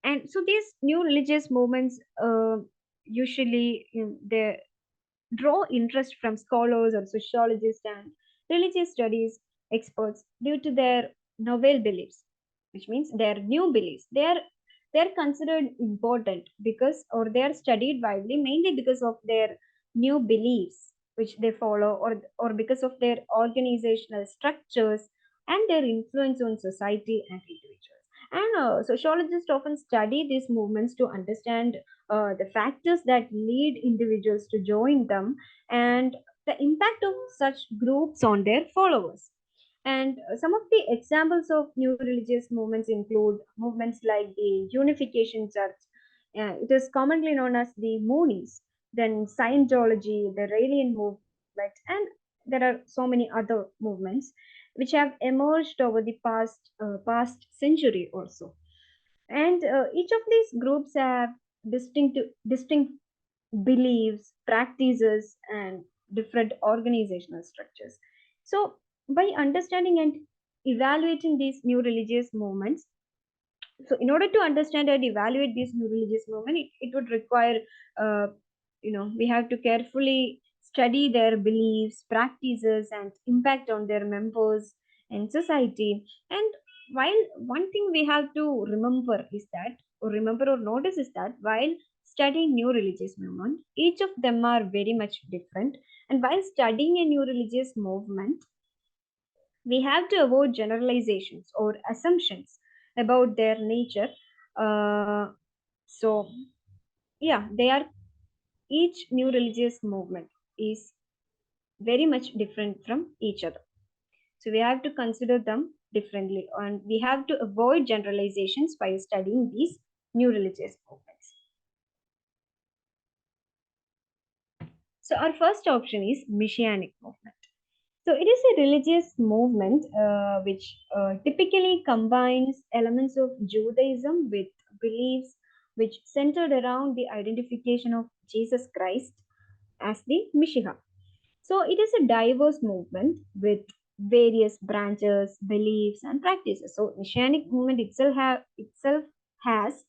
Speaker 1: and so these new religious movements usually, they draw interest from scholars or sociologists and religious studies experts due to their novel beliefs, which means their new beliefs. They are considered important because, or they are studied widely mainly because of their new beliefs which they follow, or because of their organizational structures and their influence on society and individuals. And sociologists often study these movements to understand the factors that lead individuals to join them, and the impact of such groups on their followers. And some of the examples of new religious movements include movements like the Unification Church. It is commonly known as the Moonies, then Scientology, the Raelian movement, and there are so many other movements which have emerged over the past century or so. And each of these groups have distinct beliefs, practices, and different organizational structures. So, by understanding and evaluating these new religious movements, so in order to understand and evaluate these new religious movement, it would require, uh, we have to carefully study their beliefs, practices, and impact on their members and society. And while one thing we have to remember or notice is that while studying new religious movement, each of them are very much different. And while studying a new religious movement, we have to avoid generalizations or assumptions about their nature. Uh, so, yeah, they are each new religious movement is very much different from each other. So, we have to consider them differently, and we have to avoid generalizations while studying these new religious movements. So, our first option is Messianic movement. So it is a religious movement which typically combines elements of Judaism with beliefs which centered around the identification of Jesus Christ as the Messiah. So it is a diverse movement with various branches, beliefs, and practices. So Messianic movement itself has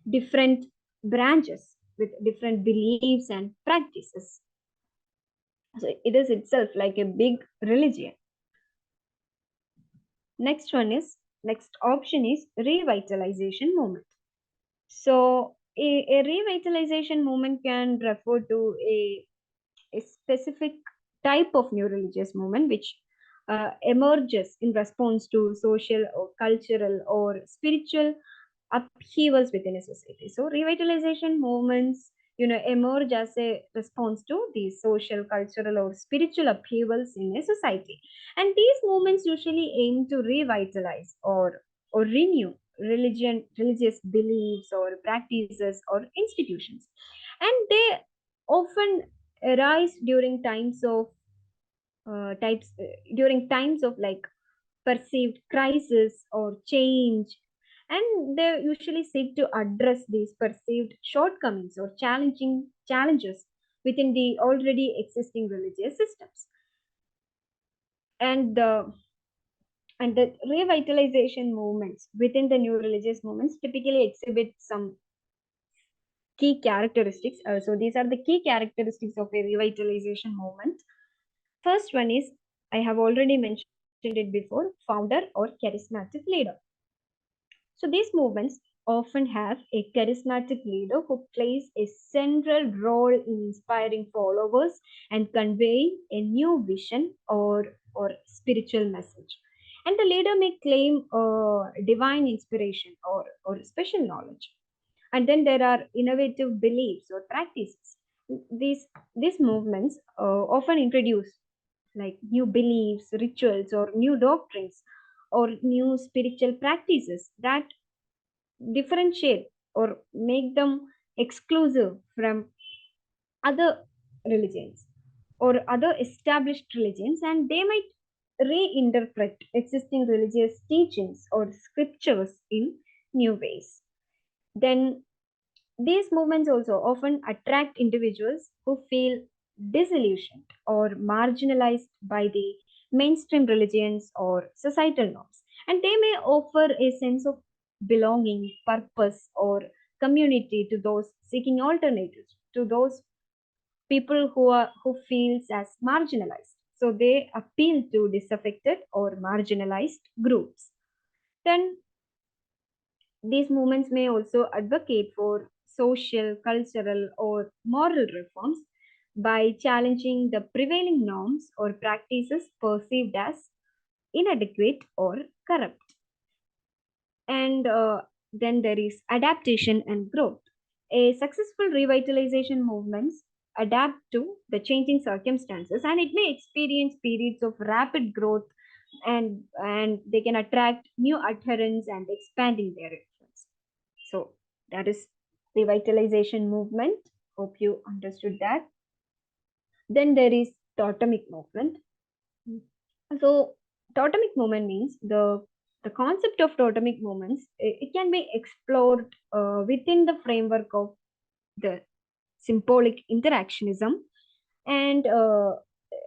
Speaker 1: different branches with different beliefs and practices. So it is itself like a big religion. Next option is revitalization movement. So a revitalization movement can refer to a specific type of new religious movement which emerges in response to social or cultural or spiritual upheavals within a society. So revitalization movements, emerge as a response to these social, cultural, or spiritual upheavals in a society. And these movements usually aim to revitalize or renew religious beliefs or practices or institutions. And they often arise during times of like perceived crisis or change, and they usually seek to address these perceived shortcomings or challenging challenges within the already existing religious systems. And the and the revitalization movements within the new religious movements typically exhibit some key characteristics. So these are the key characteristics of a revitalization movement. First one is, I have already mentioned it before, founder or charismatic leader. So these movements often have a charismatic leader who plays a central role in inspiring followers and conveying a new vision or spiritual message. And the leader may claim divine inspiration or special knowledge. And then there are innovative beliefs or practices. These movements often introduce like new beliefs, rituals, or new doctrines, or new spiritual practices that differentiate or make them exclusive from other religions or other established religions, and they might reinterpret existing religious teachings or scriptures in new ways. Then these movements also often attract individuals who feel disillusioned or marginalized by the mainstream religions or societal norms. And they may offer a sense of belonging, purpose, or community to those seeking alternatives, to those people who feels as marginalized. So they appeal to disaffected or marginalized groups. Then these movements may also advocate for social, cultural, or moral reforms by challenging the prevailing norms or practices perceived as inadequate or corrupt. And then there is adaptation and growth. A successful revitalization movements adapt to the changing circumstances, and it may experience periods of rapid growth, and they can attract new adherents and expanding their influence. So that is revitalization movement. Hope you understood that. Then there is totemic movement. So totemic movement means the concept of totemic movements. It can be explored within the framework of the symbolic interactionism, and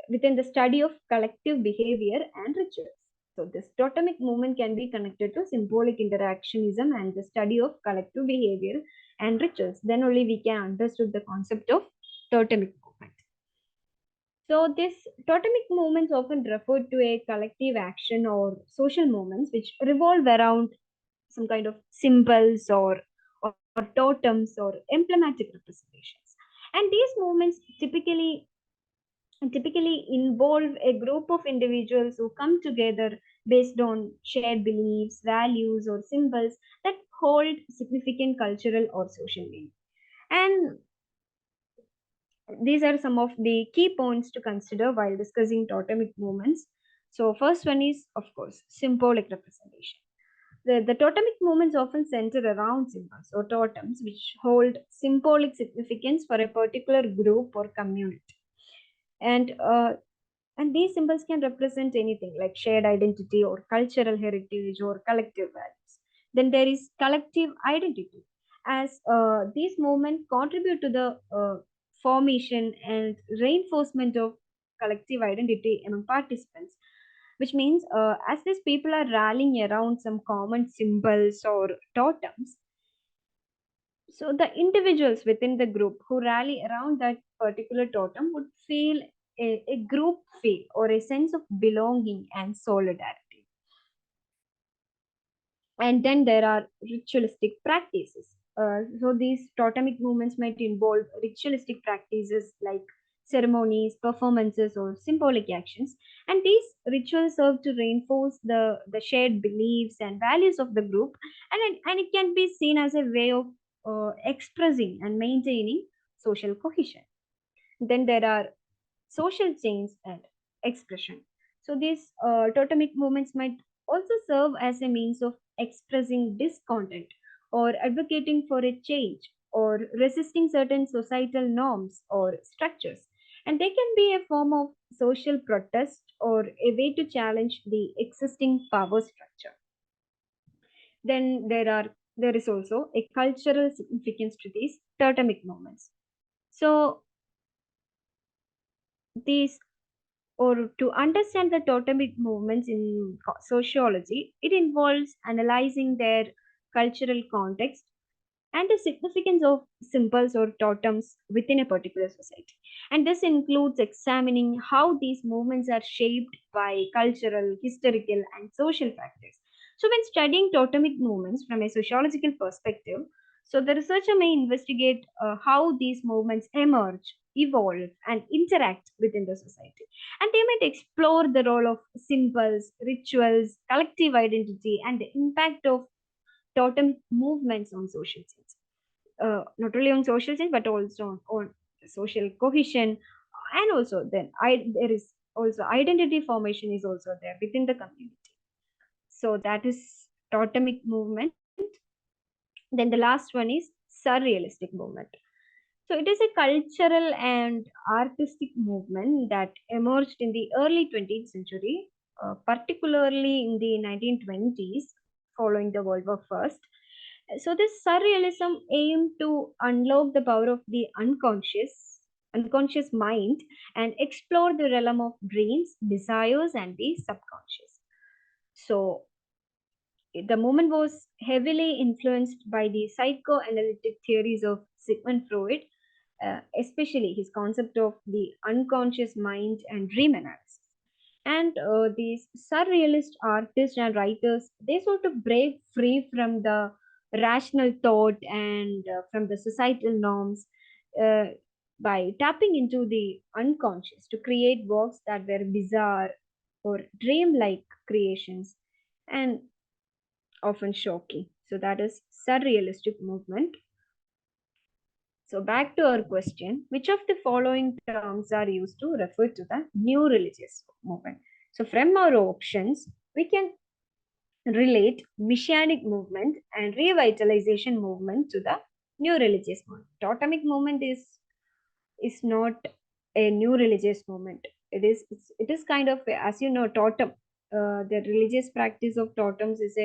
Speaker 1: within the study of collective behavior and rituals. So this totemic movement can be connected to symbolic interactionism and the study of collective behavior and rituals. Then only we can understand the concept of totemic movement. So these totemic movements often refer to a collective action or social movements which revolve around some kind of symbols or totems or emblematic representations. And these movements typically involve a group of individuals who come together based on shared beliefs, values, or symbols that hold significant cultural or social meaning. And these are some of the key points to consider while discussing totemic movements. So, first one is, of course, symbolic representation. The totemic movements often center around symbols or totems which hold symbolic significance for a particular group or community. And these symbols can represent anything like shared identity or cultural heritage or collective values. Then there is collective identity, as these movements contribute to the formation and reinforcement of collective identity among participants, which means as these people are rallying around some common symbols or totems, so the individuals within the group who rally around that particular totem would feel a group feel or a sense of belonging and solidarity. And then there are ritualistic practices. So these totemic movements might involve ritualistic practices like ceremonies, performances, or symbolic actions. And these rituals serve to reinforce the shared beliefs and values of the group, and it can be seen as a way of expressing and maintaining social cohesion. Then there are social change and expression. So these totemic movements might also serve as a means of expressing discontent or advocating for a change or resisting certain societal norms or structures. And they can be a form of social protest or a way to challenge the existing power structure. Then there is also a cultural significance to these totemic movements. So these or to understand the totemic movements in sociology, it involves analyzing their cultural context and the significance of symbols or totems within a particular society. And this includes examining how these movements are shaped by cultural, historical, and social factors. So, when studying totemic movements from a sociological perspective, so the researcher may investigate how these movements emerge, evolve, and interact within the society. And they might explore the role of symbols, rituals, collective identity, and the impact of totem movements on social change. Not only on social change, but also on social cohesion, and also then there is also identity formation is also there within the community. So that is totemic movement. Then the last one is surrealistic movement. So it is a cultural and artistic movement that emerged in the early 20th century, particularly in the 1920s, following the World War First. So this surrealism aimed to unlock the power of the unconscious mind, and explore the realm of dreams, desires, and the subconscious. So the movement was heavily influenced by the psychoanalytic theories of Sigmund Freud, especially his concept of the unconscious mind and dream analysis. And these surrealist artists and writers, they sort of break free from the rational thought and from the societal norms, uh, by tapping into the unconscious to create works that were bizarre or dream-like creations, and often shocking. So that is surrealistic movement. So back to our question, which of the following terms are used to refer to the new religious movement? So from our options, we can relate messianic movement and revitalization movement to the new religious movement. Totemic movement is not a new religious movement. It is kind of, as you know, totem. The religious practice of totems is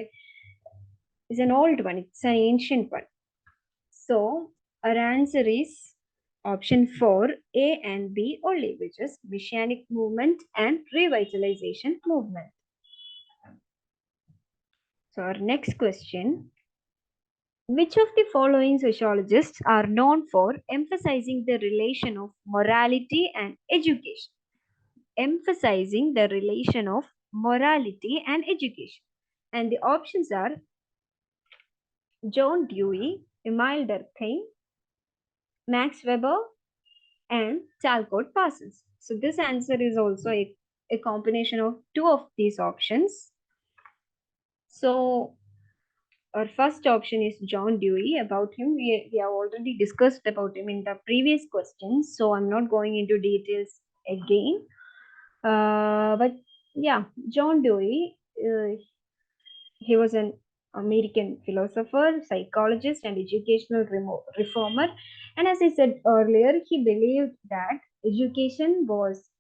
Speaker 1: an old one. It's an ancient one. So our answer is option 4, A and B only, which is messianic movement and revitalization movement. So our next question, which of the following sociologists are known for emphasizing the relation of morality and education? Emphasizing the relation of morality and education. And the options are John Dewey, Emile Durkheim, Max Weber, and Talcott Parsons. So this answer is also a combination of two of these options. So our first option is John Dewey. About him, we have already discussed about him in the previous questions, so I'm not going into details again. But yeah, John Dewey, he was an American philosopher, psychologist, and educational reformer. And as I said earlier, he believed that education was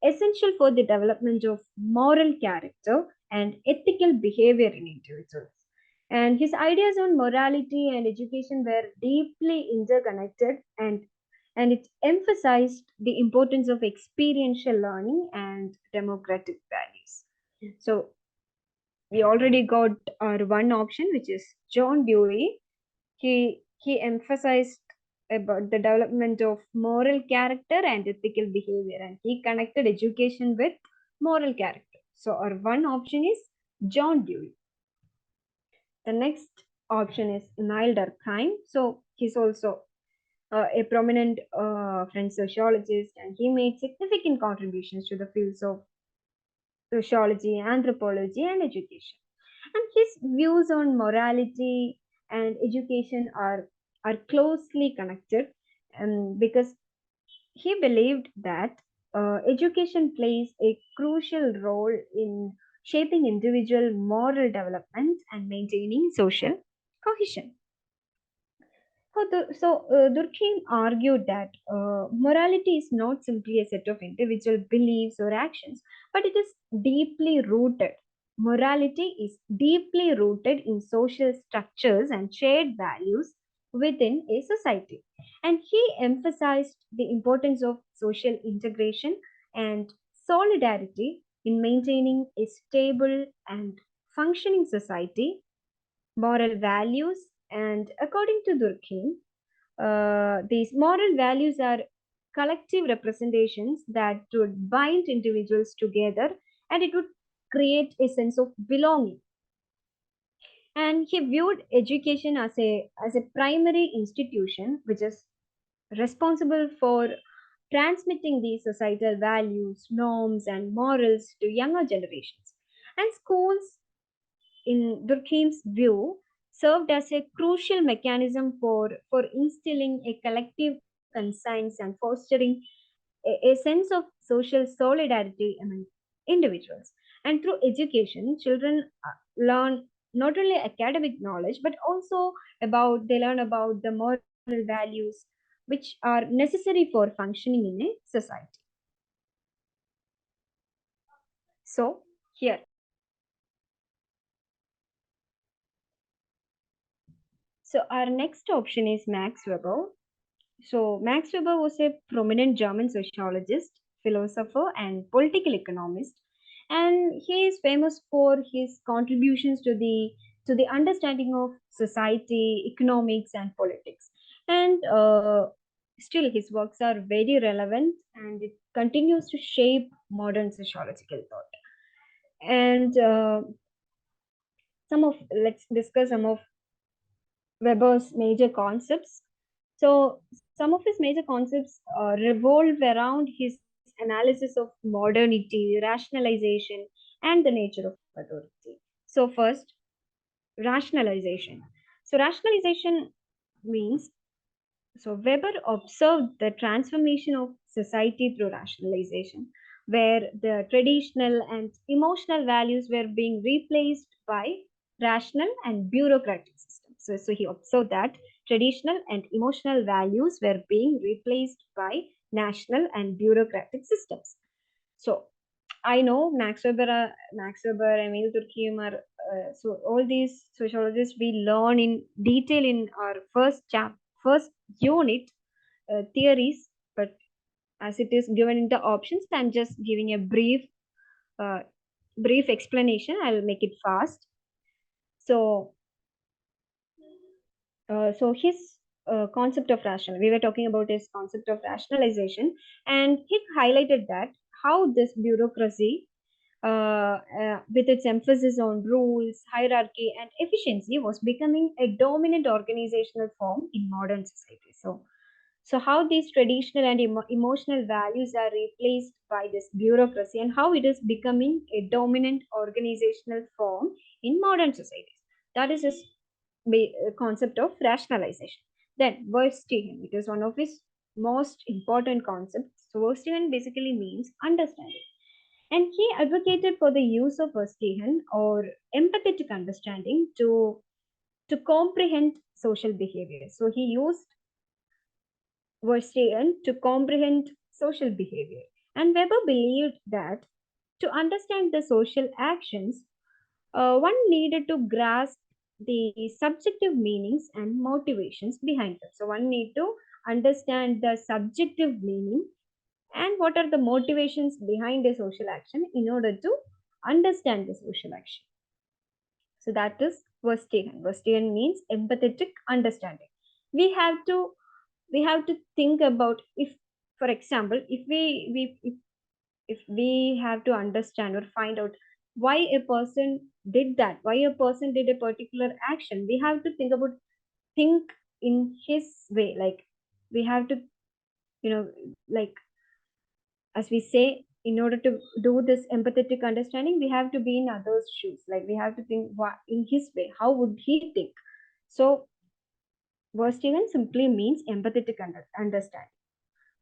Speaker 1: essential for the development of moral character and ethical behavior in individuals. And his ideas on morality and education were deeply interconnected, and it emphasized the importance of experiential learning and democratic values. So we already got our one option, which is John Dewey. He emphasized about the development of moral character and ethical behavior, and he connected education with moral character. So our one option is John Dewey. The next option is Emile Durkheim. So he's also a prominent French sociologist, and he made significant contributions to the fields of sociology, anthropology, and education. And his views on morality and education are closely connected, because he believed that education plays a crucial role in shaping individual moral development and maintaining social cohesion. Durkheim argued that morality is not simply a set of individual beliefs or actions, but it is deeply rooted. Morality is deeply rooted in social structures and shared values within a society. And he emphasized the importance of social integration and solidarity in maintaining a stable and functioning society. Moral values, and according to Durkheim, these moral values are collective representations that would bind individuals together, and it would create a sense of belonging. And he viewed education as a primary institution which is responsible for transmitting these societal values, norms, and morals to younger generations. And schools, in Durkheim's view, served as a crucial mechanism for instilling a collective and science and fostering a sense of social solidarity among individuals. And through education, children learn not only academic knowledge but also about they learn about the moral values which are necessary for functioning in a society. So here, so our next option is Max Weber. So Max Weber was a prominent German sociologist, philosopher, and political economist, and he is famous for his contributions to the understanding of society, economics, and politics. And still, his works are very relevant, and it continues to shape modern sociological thought. And some of let's discuss some of Weber's major concepts. So, some of his major concepts revolve around his analysis of modernity, rationalization, and the nature of authority. So, first, rationalization. So, rationalization means so Weber observed the transformation of society through rationalization, where the traditional and emotional values were being replaced by rational and bureaucratic systems. So he observed that traditional and emotional values were being replaced by national and bureaucratic systems. So I know Max Weber, Emil Durkheim are so all these sociologists we learn in detail in our first unit theories, but as it is given in the options, I'm just giving a uh, brief explanation. I'll make it fast. So so his concept of rational, we were talking about his concept of rationalization, and he highlighted that how this bureaucracy with its emphasis on rules, hierarchy, and efficiency, was becoming a dominant organizational form in modern society. So how these traditional and emotional values are replaced by this bureaucracy, and how it is becoming a dominant organizational form in modern societies. That is his concept of rationalization. Then Verstehen, it is one of his most important concepts. So Verstehen basically means understanding. And he advocated for the use of Verstehen or empathetic understanding to comprehend social behavior. So he used Verstehen to comprehend social behavior. And Weber believed that to understand the social actions, one needed to grasp the subjective meanings and motivations behind them. So one need to understand the subjective meaning and what are the motivations behind a social action in order to understand the social action. So that is Verstehen. Verstehen means empathetic understanding. We have to we have to think about if, for example, if we have to understand or find out why a person did that, why a person did a particular action, we have to think in his way. Like we have to, you know, like as we say, in order to do this empathetic understanding, we have to be in others' shoes. Like we have to think what, in his way, how would he think? So, Verstehen simply means empathetic understanding,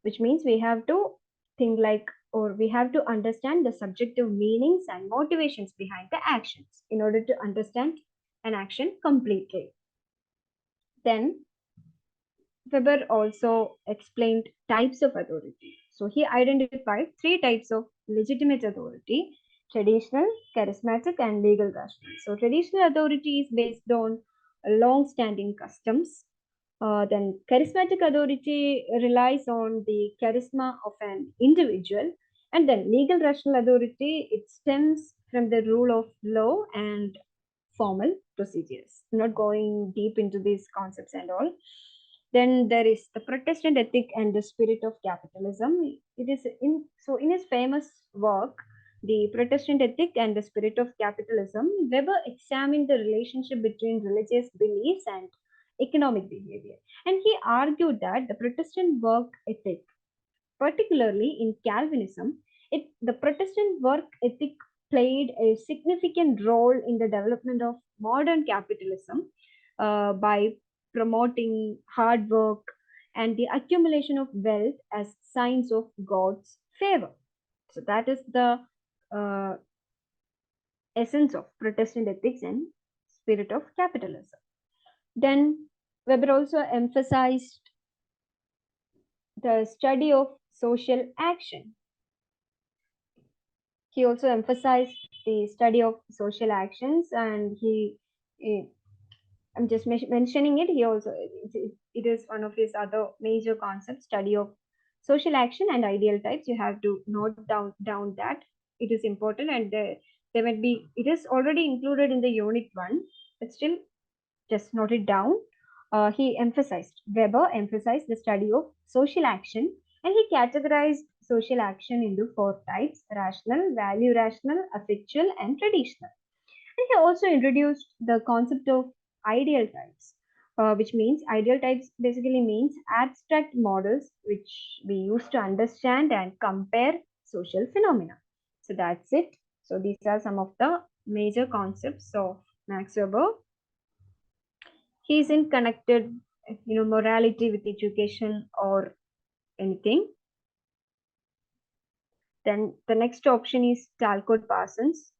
Speaker 1: which means we have to think like, or we have to understand the subjective meanings and motivations behind the actions in order to understand an action completely. Then Weber also explained types of authority. So he identified three types of legitimate authority: traditional, charismatic, and legal rational. So traditional authority is based on long-standing customs. Then charismatic authority relies on the charisma of an individual. And then legal rational authority, it stems from the rule of law and formal procedures. I'm not going deep into these concepts and all. Then there is the Protestant ethic and the spirit of capitalism. It is in his famous work, The Protestant Ethic and the Spirit of Capitalism, Weber examined the relationship between religious beliefs and economic behavior. And he argued that the Protestant work ethic, particularly in Calvinism, the Protestant work ethic played a significant role in the development of modern capitalism by promoting hard work, and the accumulation of wealth as signs of God's favor. So that is the uh, essence of Protestant ethics and spirit of capitalism. Then Weber also emphasized the study of social action. He also emphasized the study of social actions, and I'm just mentioning it. He also it is one of his other major concepts: study of social action and ideal types. You have to note down that it is important, and there might be it is already included in the unit 1, but still just note it down. Weber emphasized the study of social action, and he categorized social action into 4 types: rational, value rational, affectual, and traditional. And he also introduced the concept of ideal types, which means ideal types basically means abstract models which we use to understand and compare social phenomena. So that's it. So these are some of the major concepts of Max Weber. He isn't connected, morality with education or anything. Then the next option is Talcott Parsons.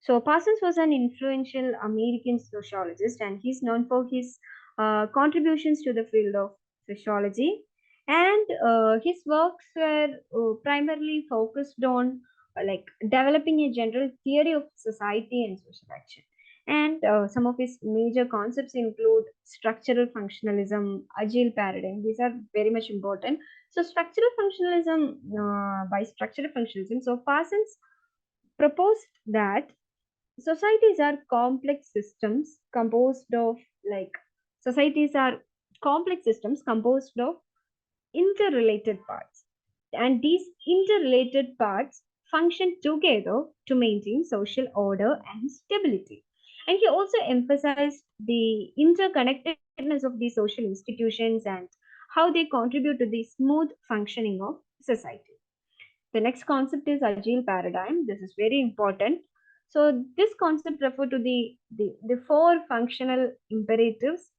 Speaker 1: So Parsons was an influential American sociologist, and he's known for his contributions to the field of sociology. And his works were primarily focused on like developing a general theory of society and social action. And some of his major concepts include structural functionalism, agile paradigm. These are very much important. So structural functionalism, by structural functionalism, so Parsons proposed that societies are complex systems composed of like societies are complex systems composed of interrelated parts, and these interrelated parts function together to maintain social order and stability. And he also emphasized the interconnectedness of the social institutions and how they contribute to the smooth functioning of society. The next concept is agile paradigm. This is very important. So this concept refers to the 4 functional imperatives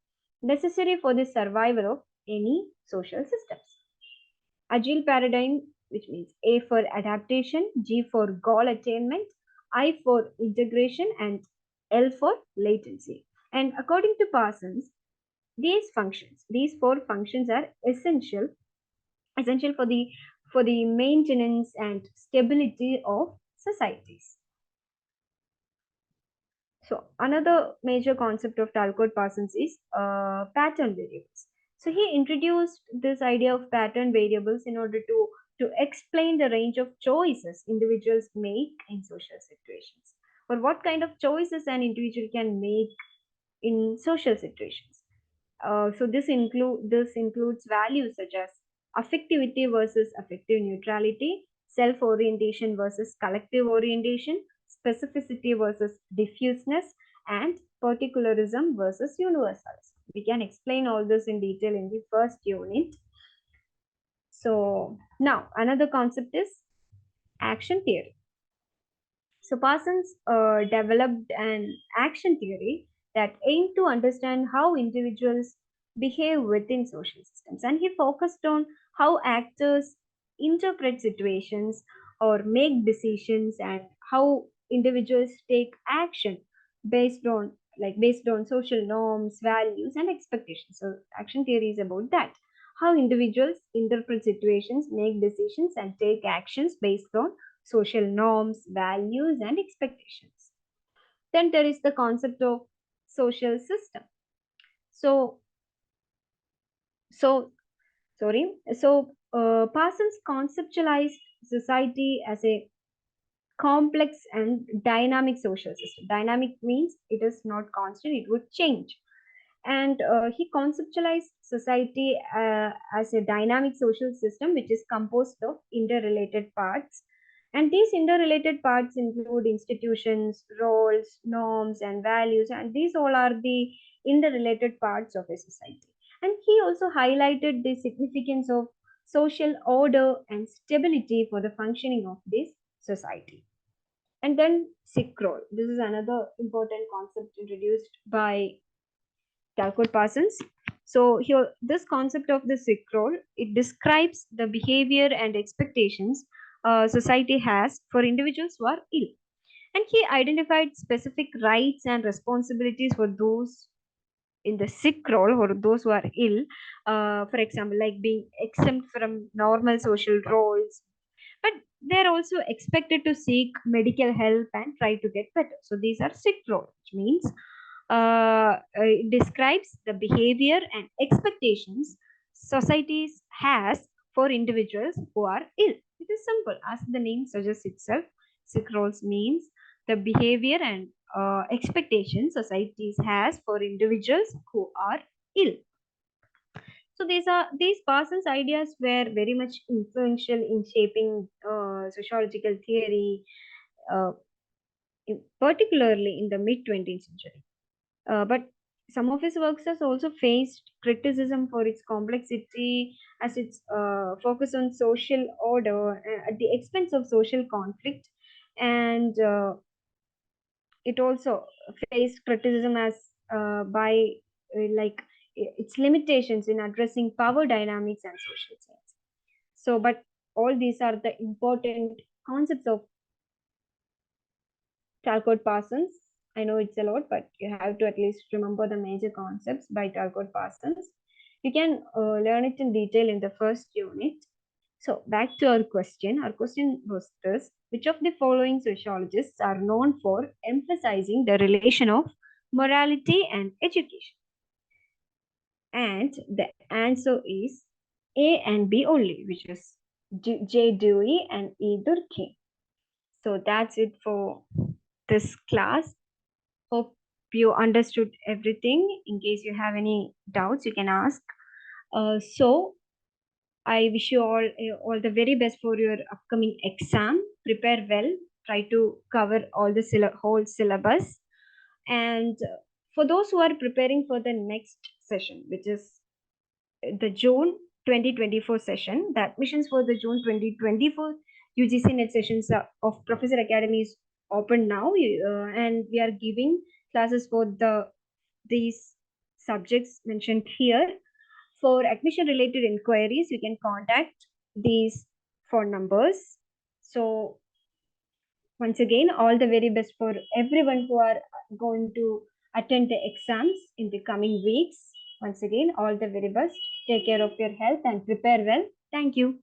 Speaker 1: necessary for the survival of any social systems. Agile paradigm, which means A for adaptation, G for goal attainment, I for integration, and L for latency. And according to Parsons, these 4 functions are essential for the maintenance and stability of societies. So another major concept of Talcott Parsons is pattern variables. So he introduced this idea of pattern variables in order to explain the range of choices individuals make in social situations, or what kind of choices an individual can make in social situations. So this includes values such as affectivity versus affective neutrality, self-orientation versus collective orientation, specificity versus diffuseness, and particularism versus universalism. We can explain all this in detail in the first unit. So now another concept is action theory. So Parsons developed an action theory that aimed to understand how individuals behave within social systems, and he focused on how actors interpret situations or make decisions, and how individuals take action based on social norms, values, and expectations. So action theory is about that. How individuals interpret situations, make decisions, and take actions based on social norms, values, and expectations. Then there is the concept of social system. So, so sorry. So Parsons conceptualized society as a complex and dynamic social system. Dynamic means it is not constant; it would change. And he conceptualized society as a dynamic social system which is composed of interrelated parts, and these interrelated parts include institutions, roles, norms, and values, and these all are the interrelated parts of a society. And he also highlighted the significance of social order and stability for the functioning of this society. And then sick role. This is another important concept introduced by Talcott Parsons. So here, this concept of the sick role, it describes the behavior and expectations society has for individuals who are ill. And he identified specific rights and responsibilities for those in the sick role or those who are ill. For example, like being exempt from normal social roles, but they're also expected to seek medical help and try to get better. So these are sick role, which means it describes the behavior and expectations societies has for individuals who are ill. It is simple, as the name suggests itself. Sick roles means the behavior and expectations societies has for individuals who are ill. So these Parsons ideas were very much influential in shaping sociological theory, uh, particularly in the mid 20th century. But some of his works has also faced criticism for its complexity, as its focus on social order at the expense of social conflict, and it also faced criticism as by like its limitations in addressing power dynamics and social science. So, but all these are the important concepts of Talcott Parsons. I know it's a lot, but you have to at least remember the major concepts by Talcott Parsons. You can learn it in detail in the first unit. So back to our question. Our question was this: which of the following sociologists are known for emphasizing the relation of morality and education? And the answer is A and B only, which is J. Dewey and E. Durkheim. So that's it for this class. Hope you understood everything. In case you have any doubts, you can ask. So I wish you all the very best for your upcoming exam. Prepare well. Try to cover all the whole syllabus. And for those who are preparing for the next session, which is the June 2024 session, the admissions for the June 2024 UGC NET sessions of Professor Academy is open now, and we are giving classes for these subjects mentioned here. For admission related inquiries, you can contact these phone numbers. So once again, all the very best for everyone who are going to attend the exams in the coming weeks. Once again, all the very best. Take care of your health and prepare well. Thank you.